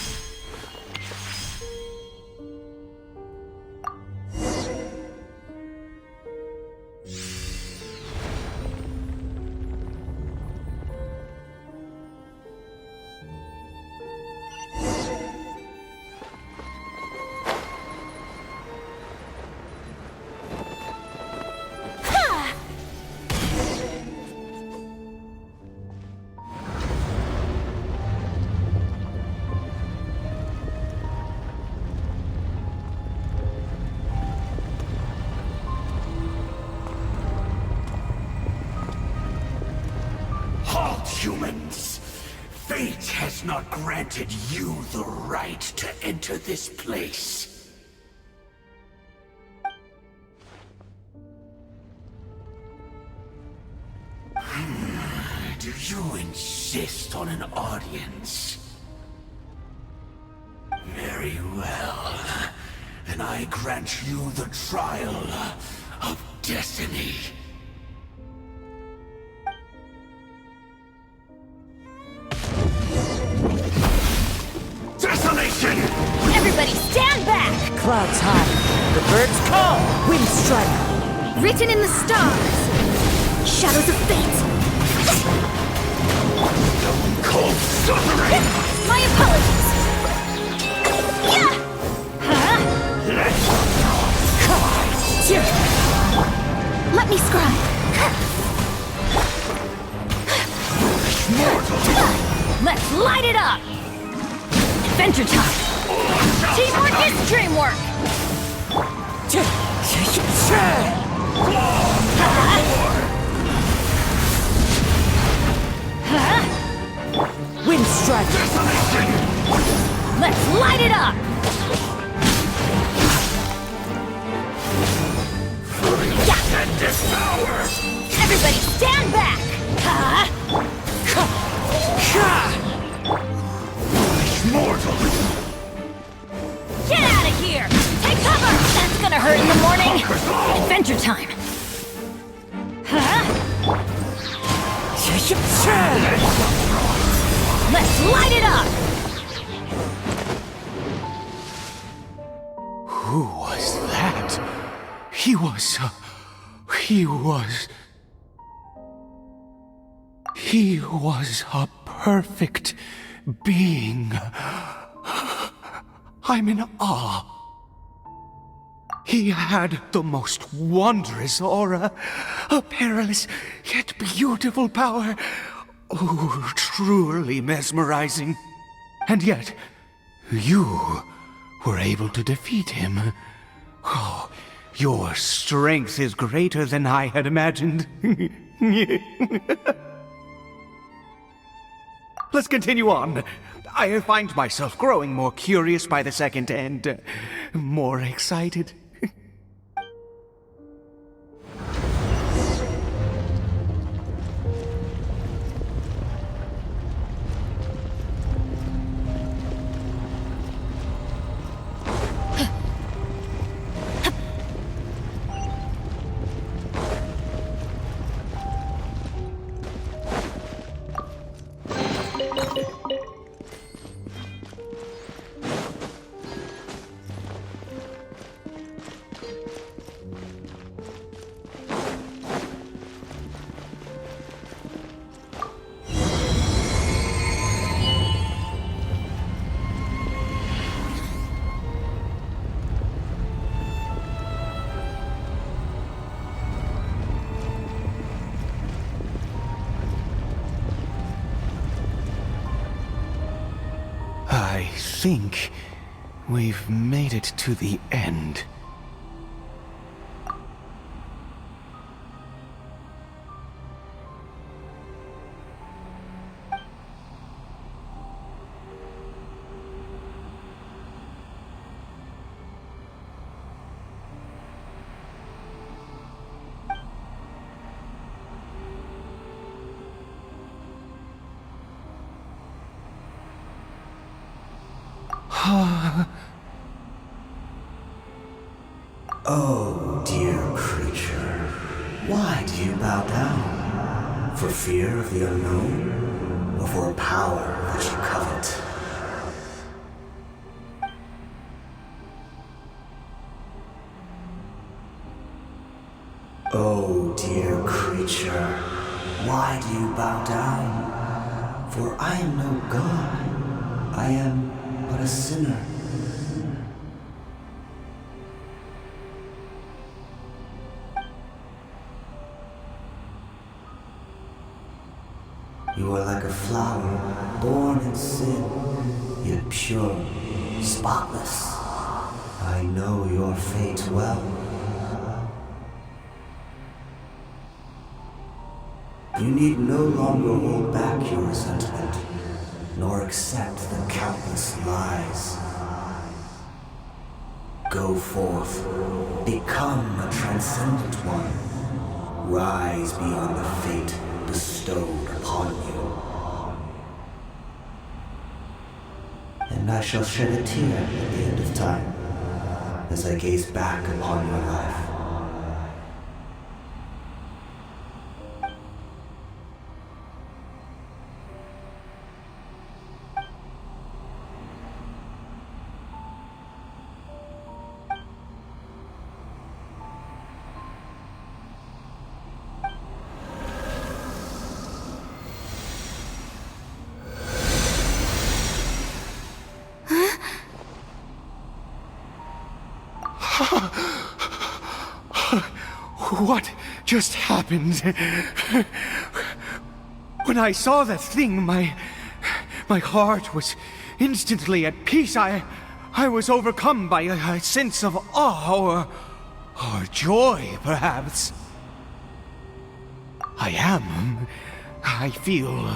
Humans, fate has not granted you the right to enter this place. Do you insist on an audience? Very well. Then I grant you the trial of destiny. Desolation! Everybody stand back! Clouds high, the birds call, wind strike. Written in the stars! Shadows of fate! Stone cold suffering! My apologies! Yeah! Huh? Let me scribe! Let's light it up! Adventure time! Teamwork is dreamwork! Wind strike! Let's light it up! And devour! Everybody stand back! Mortal! Get out of here! Take cover! That's gonna hurt in the morning! Adventure time! Let's light it up! Who was that? He was a perfect being. I'm in awe. He had the most wondrous aura, a perilous yet beautiful power. Oh, truly mesmerizing. And yet, you were able to defeat him. Oh, your strength is greater than I had imagined. Let's continue on. I find myself growing more curious by the second and more excited. I think we've made it to the end. Oh, dear creature, why do you bow down? For fear of the unknown? Or for a power that you covet? Oh, dear creature, why do you bow down? For I am no god. I am but a sinner. You are like a flower, born in sin, yet pure, spotless. I know your fate well. You need no longer hold back your resentment, nor accept the countless lies. Go forth, become a transcendent one. Rise beyond the fate bestowed upon you. And I shall shed a tear at the end of time, as I gaze back upon your life. What just happened? When I saw that thing, my heart was instantly at peace. I was overcome by a sense of awe Or joy, perhaps. I am. I feel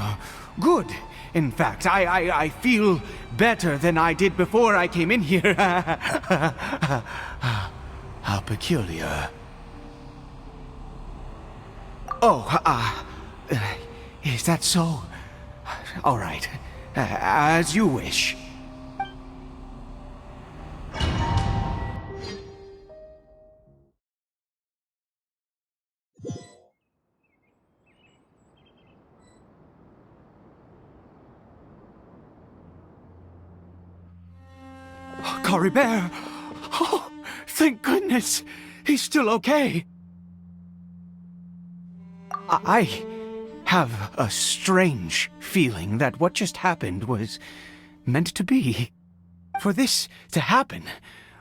good. In fact, I feel better than I did before I came in here. How peculiar. Oh, is that so? All right. As you wish. Caribert! Oh, thank goodness! He's still okay. I have a strange feeling that what just happened was meant to be. For this to happen,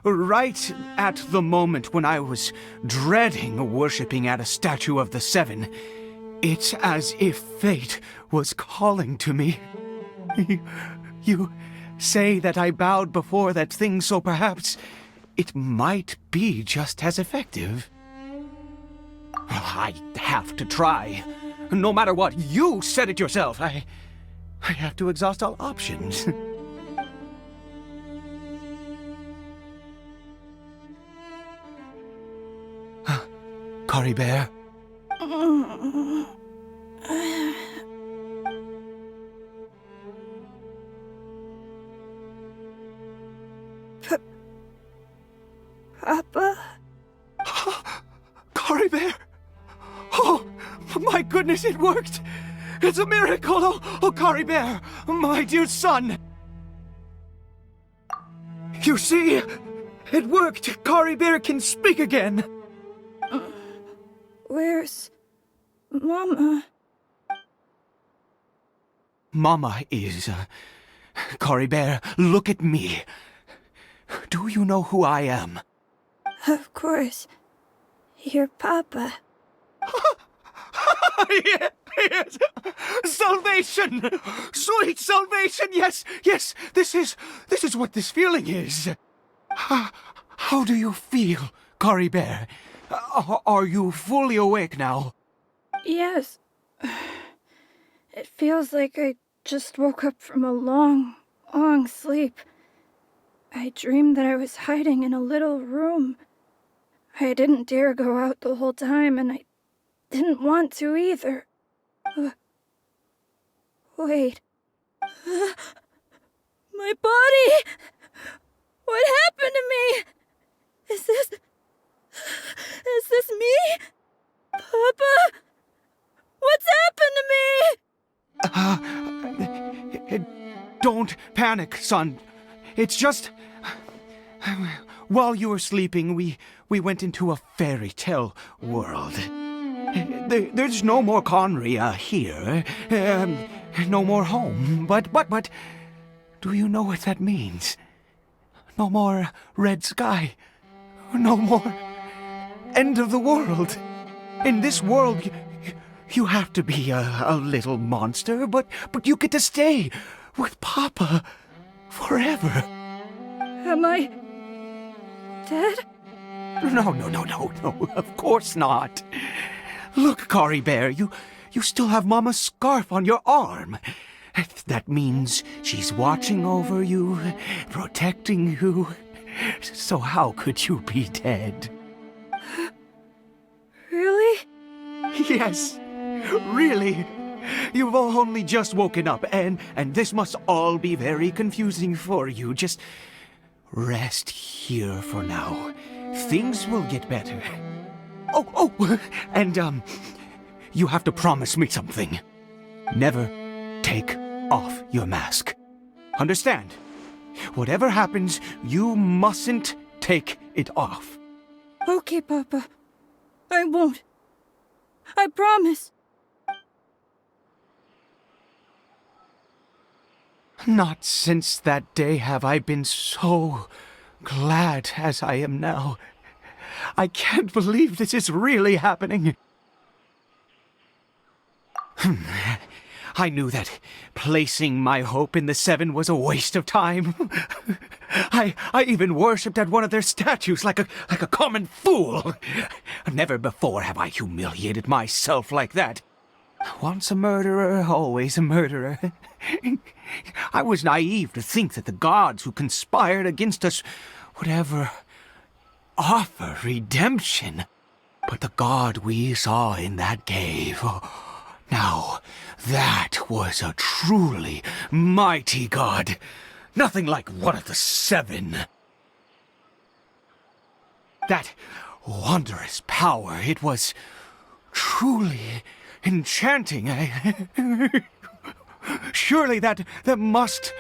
right at the moment when I was dreading worshipping at a statue of the Seven, it's as if fate was calling to me. You say that I bowed before that thing, so perhaps it might be just as effective. I have to try. No matter what, you said it yourself. I have to exhaust all options. Caribert? Papa? Caribert! Oh, my goodness, it worked! It's a miracle! Oh, Caribert, my dear son! You see? It worked! Caribert can speak again! Where's Mama? Mama is... Caribert, look at me. Do you know who I am? Of course. Your Papa. Yes! Salvation! Sweet salvation! Yes, yes! This is what this feeling is. How do you feel, Caribert? Are you fully awake now? Yes. It feels like I just woke up from a long, long sleep. I dreamed that I was hiding in a little room. I didn't dare go out the whole time, and I didn't want to either. Wait. My body! What happened to me? Is this me? Papa? What's happened to me? Don't panic, son. It's just... While you were sleeping, we went into a fairy tale world. There's no more Conry here. No more home. But... Do you know what that means? No more red sky. No more end of the world. In this world, you have to be a little monster, but you get to stay with Papa forever. Am I dead? No, of course not. Look, Caribert, you still have Mama's scarf on your arm. That means she's watching over you, protecting you. So how could you be dead? Really? Yes, really. You've only just woken up, and this must all be very confusing for you. Just rest here for now. Things will get better. Oh, and you have to promise me something. Never take off your mask. Understand? Whatever happens, you mustn't take it off. Okay, Papa. I won't. I promise. Not since that day have I been so glad as I am now. I can't believe this is really happening. I knew that placing my hope in the Seven was a waste of time. I even worshipped at one of their statues like a common fool. Never before have I humiliated myself like that. Once a murderer, always a murderer. I was naive to think that the gods who conspired against us would ever offer redemption. But the god we saw in that cave, now that was a truly mighty god. Nothing like one of the seven. That wondrous power, it was truly enchanting. Surely that must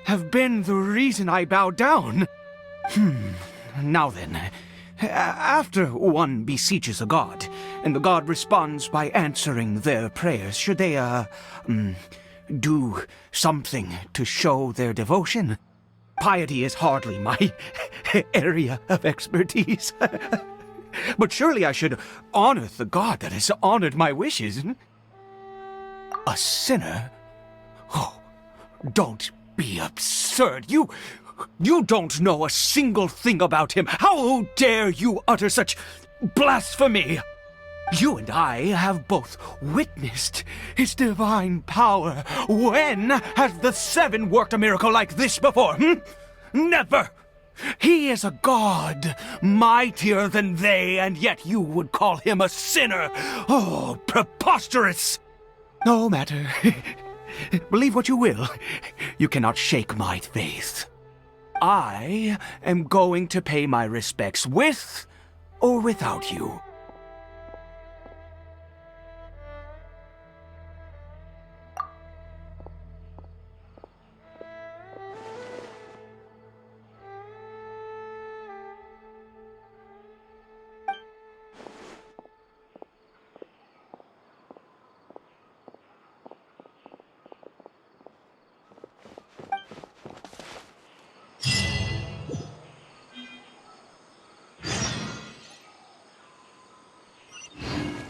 have been the reason I bowed down. Now then, after one beseeches a god, and the god responds by answering their prayers, should they, do something to show their devotion? Piety is hardly my area of expertise. But surely I should honor the god that has honored my wishes. A sinner? Oh, don't be absurd. You don't know a single thing about him. How dare you utter such blasphemy? You and I have both witnessed his divine power. When has the seven worked a miracle like this before? Never! He is a god, mightier than they, and yet you would call him a sinner. Oh, preposterous! No matter. Believe what you will. You cannot shake my faith. I am going to pay my respects with or without you.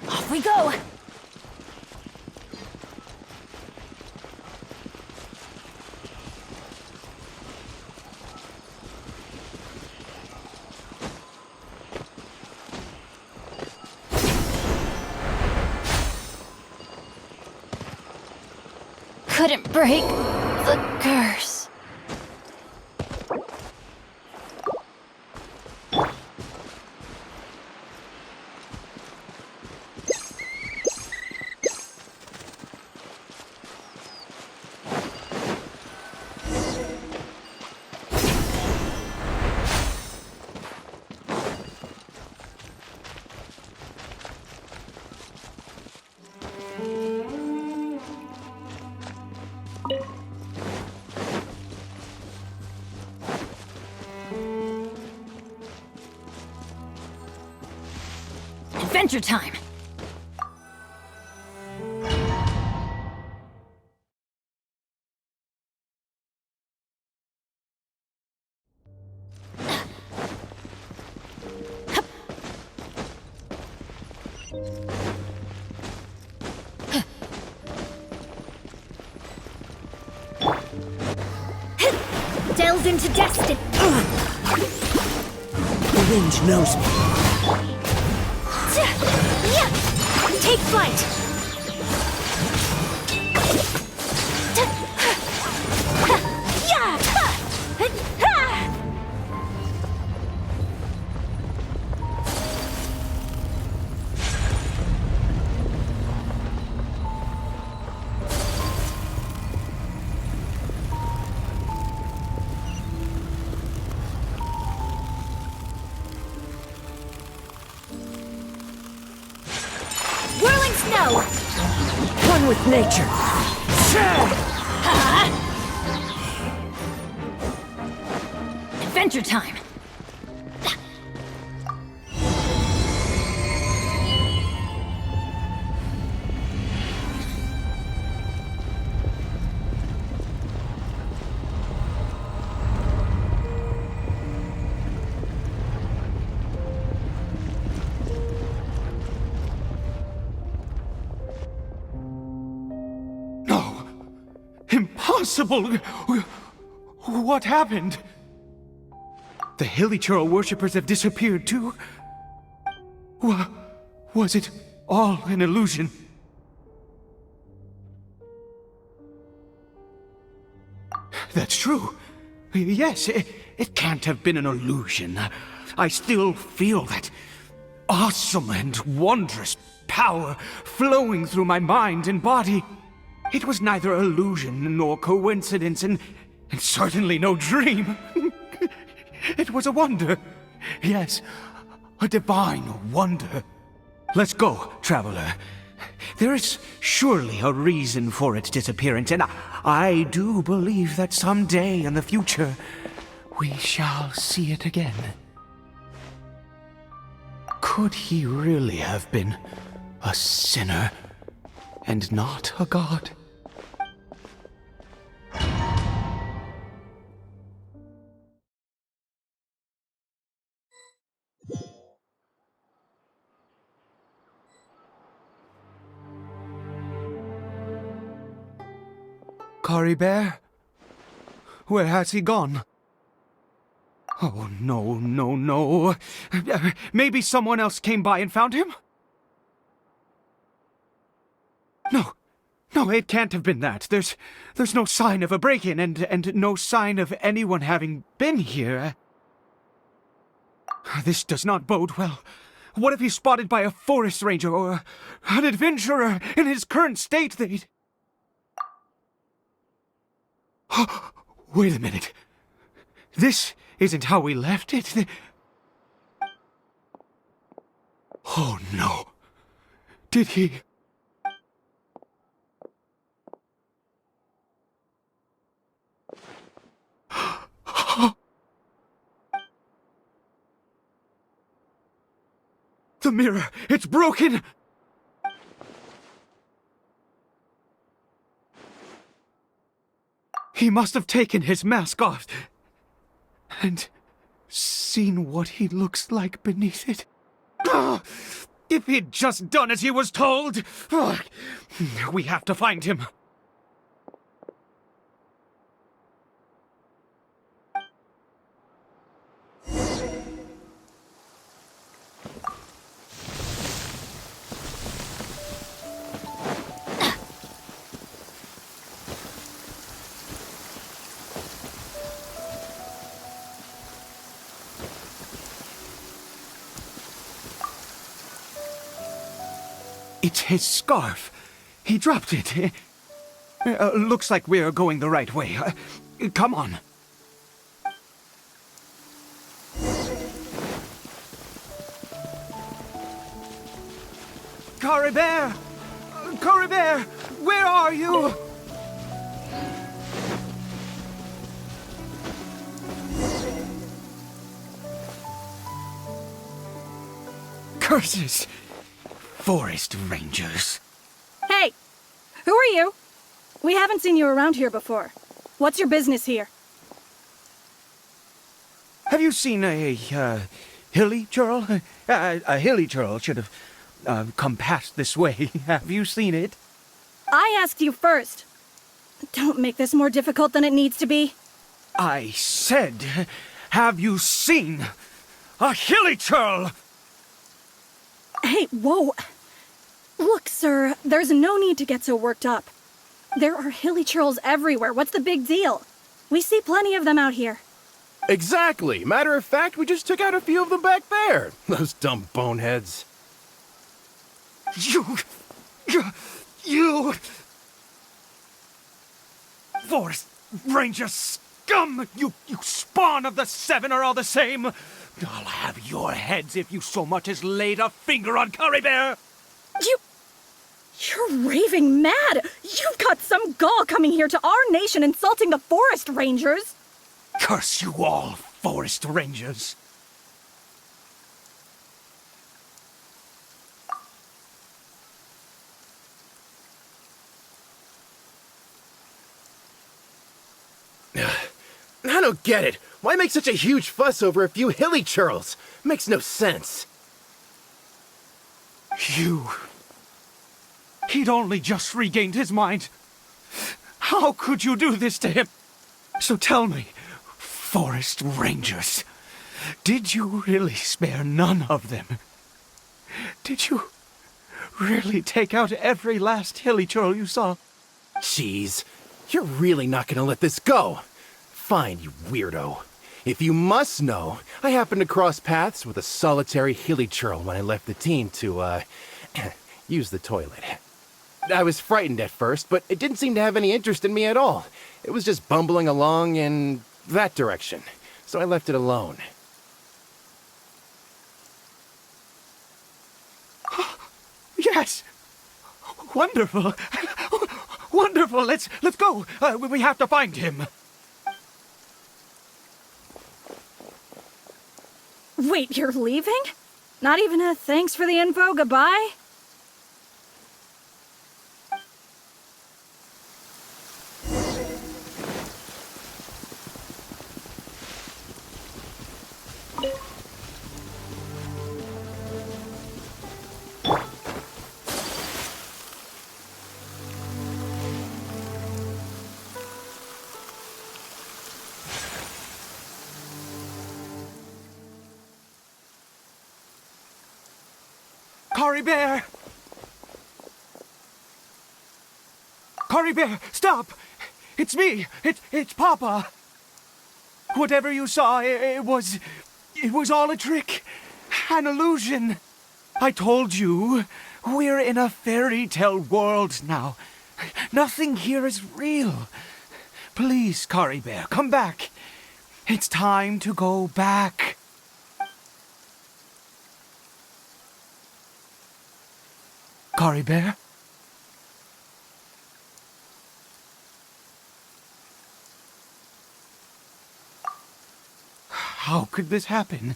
Off we go! Couldn't break the curse. Adventure time! Delve into destiny! The wind knows me. Take flight! Whirling snow! One with nature. Adventure time! Impossible! What happened? the Hilly-churl worshippers have disappeared too? Was it all an illusion? That's true. Yes, it can't have been an illusion. I still feel that awesome and wondrous power flowing through my mind and body. It was neither illusion nor coincidence, and certainly no dream. It was a wonder. Yes, a divine wonder. Let's go, traveler. There is surely a reason for its disappearance, and I do believe that someday in the future, we shall see it again. Could he really have been a sinner and not a god? Caribert? Where has he gone? Oh, no. Maybe someone else came by and found him? No, it can't have been that. There's no sign of a break-in and no sign of anyone having been here. This does not bode well. What if he's spotted by a forest ranger or an adventurer in his current state? Wait a minute. This isn't how we left it. Oh no. Did he... The mirror! It's broken! He must have taken his mask off and seen what he looks like beneath it. If he'd just done as he was told! We have to find him. It's his scarf. He dropped it. Looks like we're going the right way. Come on. Caribert! Caribert! Where are you? Curses! Forest rangers. Hey! Who are you? We haven't seen you around here before. What's your business here? Have you seen a hilly-churl? A hilly-churl should have come past this way. Have you seen it? I asked you first. Don't make this more difficult than it needs to be. I said, have you seen a hilly-churl? Hey, whoa. Look, sir, there's no need to get so worked up. There are hilly-churls everywhere. What's the big deal? We see plenty of them out here. Exactly. Matter of fact, we just took out a few of them back there. Those dumb boneheads. You... Forest Ranger scum! You spawn of the Seven are all the same! I'll have your heads if you so much as laid a finger on Caribert! You're raving mad! You've got some gall coming here to our nation insulting the Forest Rangers! Curse you all, Forest Rangers! I don't get it. Why make such a huge fuss over a few hilly-churls? Makes no sense. He'd only just regained his mind. How could you do this to him? So tell me, Forest Rangers, Did you really spare none of them? Did you really take out every last hilly churl you saw? Jeez, you're really not gonna let this go. Fine, you weirdo. If you must know, I happened to cross paths with a solitary hilly churl when I left the team to, use the toilet. I was frightened at first, but it didn't seem to have any interest in me at all. It was just bumbling along in that direction, so I left it alone. Yes! Wonderful! Wonderful! Let's go! We have to find him! Wait, you're leaving? Not even a thanks for the info, goodbye? Caribert! Caribert, stop! It's me! It's Papa! Whatever you saw, it was all a trick. An illusion. I told you, we're in a fairy tale world now. Nothing here is real. Please, Caribert, come back. It's time to go back. Caribert? How could this happen?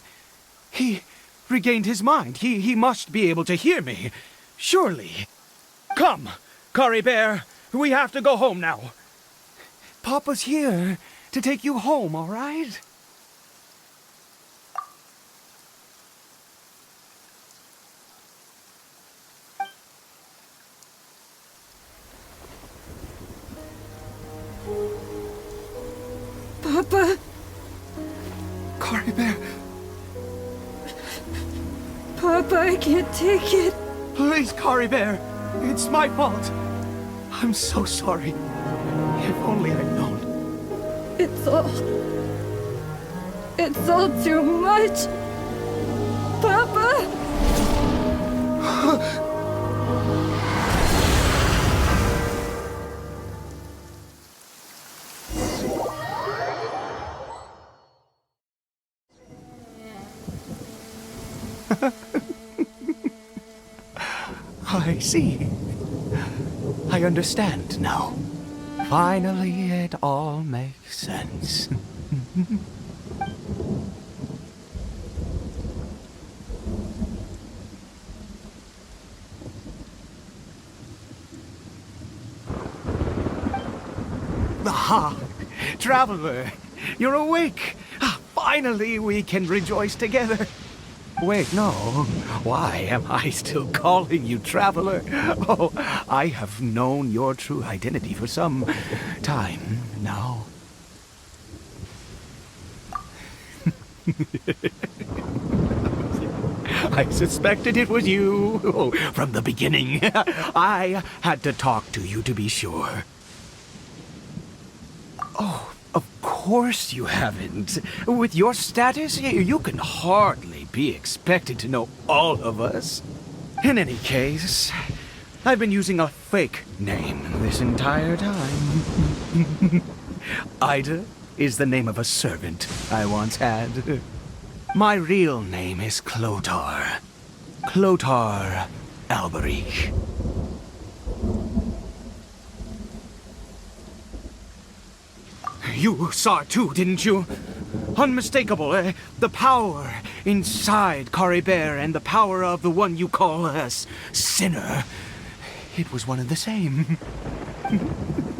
He regained his mind. He must be able to hear me. Surely. Come, Caribert. We have to go home now. Papa's here to take you home, all right? Papa. Caribert. Papa, I can't take it. Please, Caribert. It's my fault. I'm so sorry. If only I'd known. It's all too much. Papa! I see. I understand now. Finally, it all makes sense. Aha! Traveler, you're awake! Finally, we can rejoice together. Wait, no. Why am I still calling you Traveler? Oh, I have known your true identity for some time now. I suspected it was you from the beginning. I had to talk to you to be sure. Oh, of course you haven't. With your status, you can hardly be expected to know all of us. In any case, I've been using a fake name this entire time. Ida is the name of a servant I once had. My real name is Clotar. Clotar Alberich. You saw it too, didn't you? Unmistakable, the power inside Caribert and the power of the one you call a sinner. It was one and the same.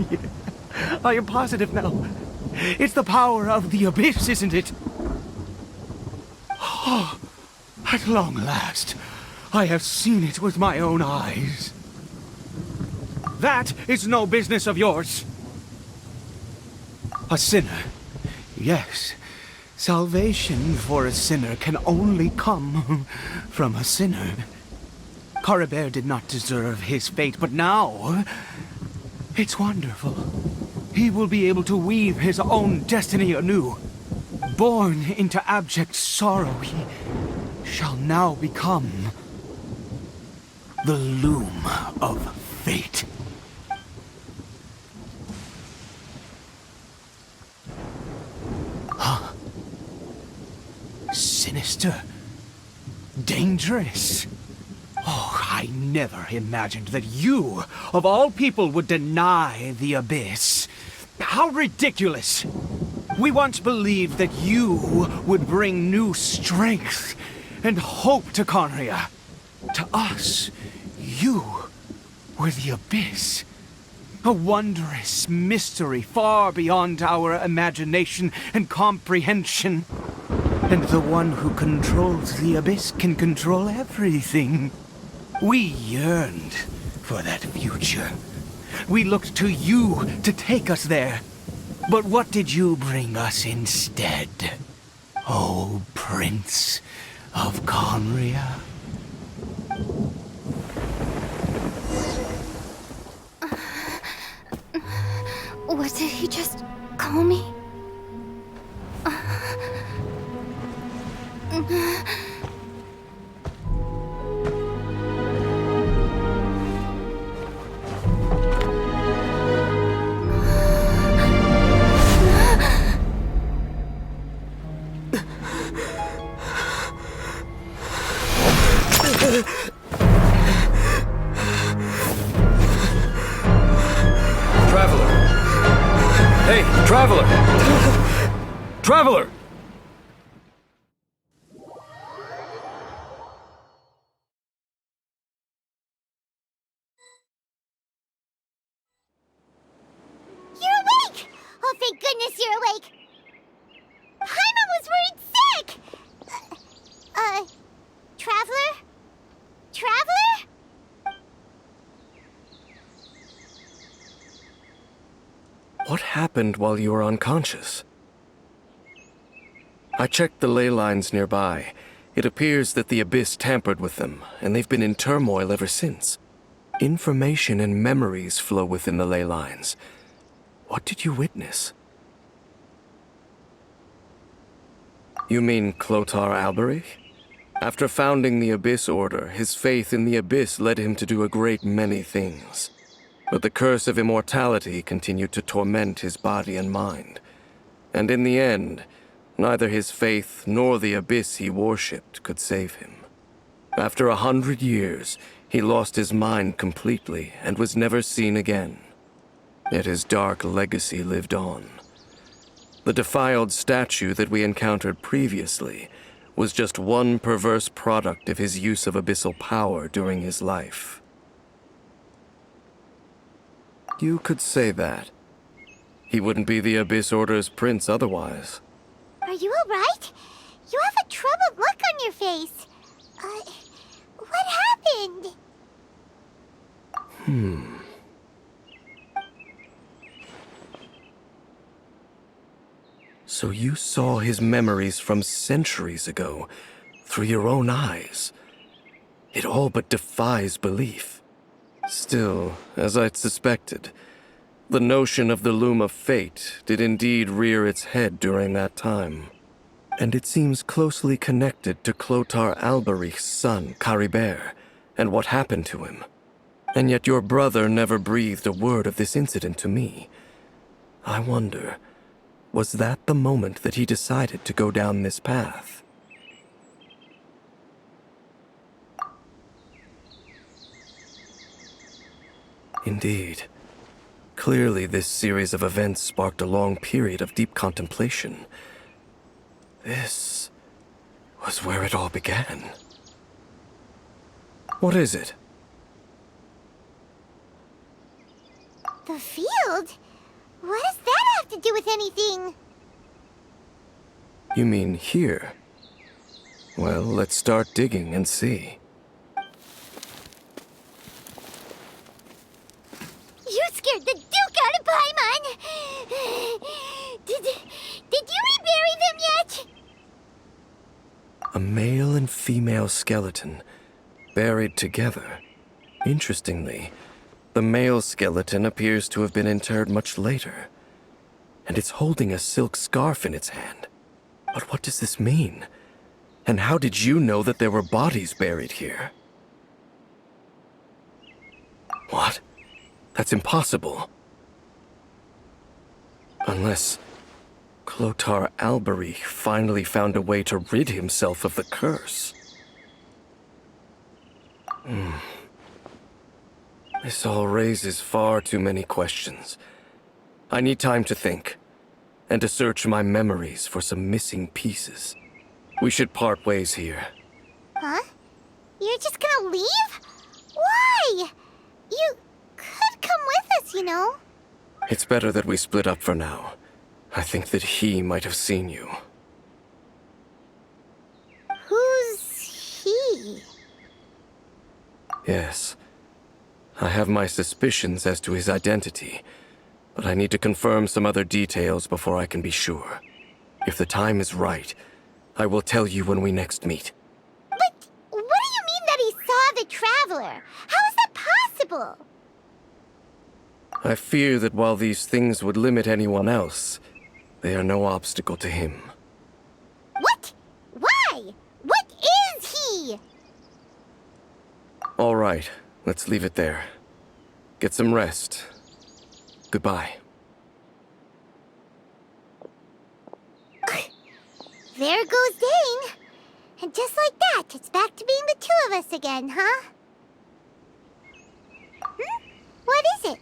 Yeah, I am positive now. It's the power of the abyss, isn't it? Oh, at long last, I have seen it with my own eyes. That is no business of yours. A sinner, yes. Salvation for a sinner can only come from a sinner. Caribert did not deserve his fate, but now it's wonderful. He will be able to weave his own destiny anew. Born into abject sorrow, he shall now become the loom of fate. Huh? Sinister. Dangerous. Oh, I never imagined that you, of all people, would deny the Abyss. How ridiculous! We once believed that you would bring new strength and hope to Conria. To us, you were the Abyss. A wondrous mystery far beyond our imagination and comprehension. And the one who controls the Abyss can control everything. We yearned for that future. We looked to you to take us there. But what did you bring us instead? Oh, Prince of Conria? What did he just call me? Traveler! Hey, Traveler! Traveler! You're awake! Oh, thank goodness you're awake! Paimon was worried sick! Traveler? Traveler? What happened while you were unconscious? I checked the ley lines nearby. It appears that the Abyss tampered with them, and they've been in turmoil ever since. Information and memories flow within the ley lines. What did you witness? You mean Clotar Alberich? After founding the Abyss Order, his faith in the Abyss led him to do a great many things. But the curse of immortality continued to torment his body and mind. And in the end, neither his faith nor the Abyss he worshipped could save him. After 100 years, he lost his mind completely and was never seen again. Yet his dark legacy lived on. The defiled statue that we encountered previously was just one perverse product of his use of abyssal power during his life. You could say that. He wouldn't be the Abyss Order's prince otherwise. Are you alright? You have a troubled look on your face. What happened? So you saw his memories from centuries ago, through your own eyes. It all but defies belief. Still, as I'd suspected, the notion of the Loom of Fate did indeed rear its head during that time. And it seems closely connected to Clotar Alberich's son, Caribert, and what happened to him. And yet your brother never breathed a word of this incident to me. I wonder, was that the moment that he decided to go down this path? Indeed. Clearly, this series of events sparked a long period of deep contemplation. This was where it all began. What is it? The field? What does that have to do with anything? You mean here? Well, let's start digging and see. You scared the Duke out of Paimon! Did you rebury him yet? A male and female skeleton, buried together. Interestingly, the male skeleton appears to have been interred much later, and it's holding a silk scarf in its hand. But what does this mean? And how did you know that there were bodies buried here? What? That's impossible. Unless Clotar Albery finally found a way to rid himself of the curse. This all raises far too many questions. I need time to think, and to search my memories for some missing pieces. We should part ways here. Huh? You're just gonna leave? Why? You could come with us, you know. It's better that we split up for now. I think that he might have seen you. Who's he? Yes. I have my suspicions as to his identity, but I need to confirm some other details before I can be sure. If the time is right, I will tell you when we next meet. But what do you mean that he saw the Traveler? How is that possible? I fear that while these things would limit anyone else, they are no obstacle to him. What? Why? What is he? All right, let's leave it there. Get some rest. Goodbye. There goes Dane. And just like that, it's back to being the two of us again, huh? What is it?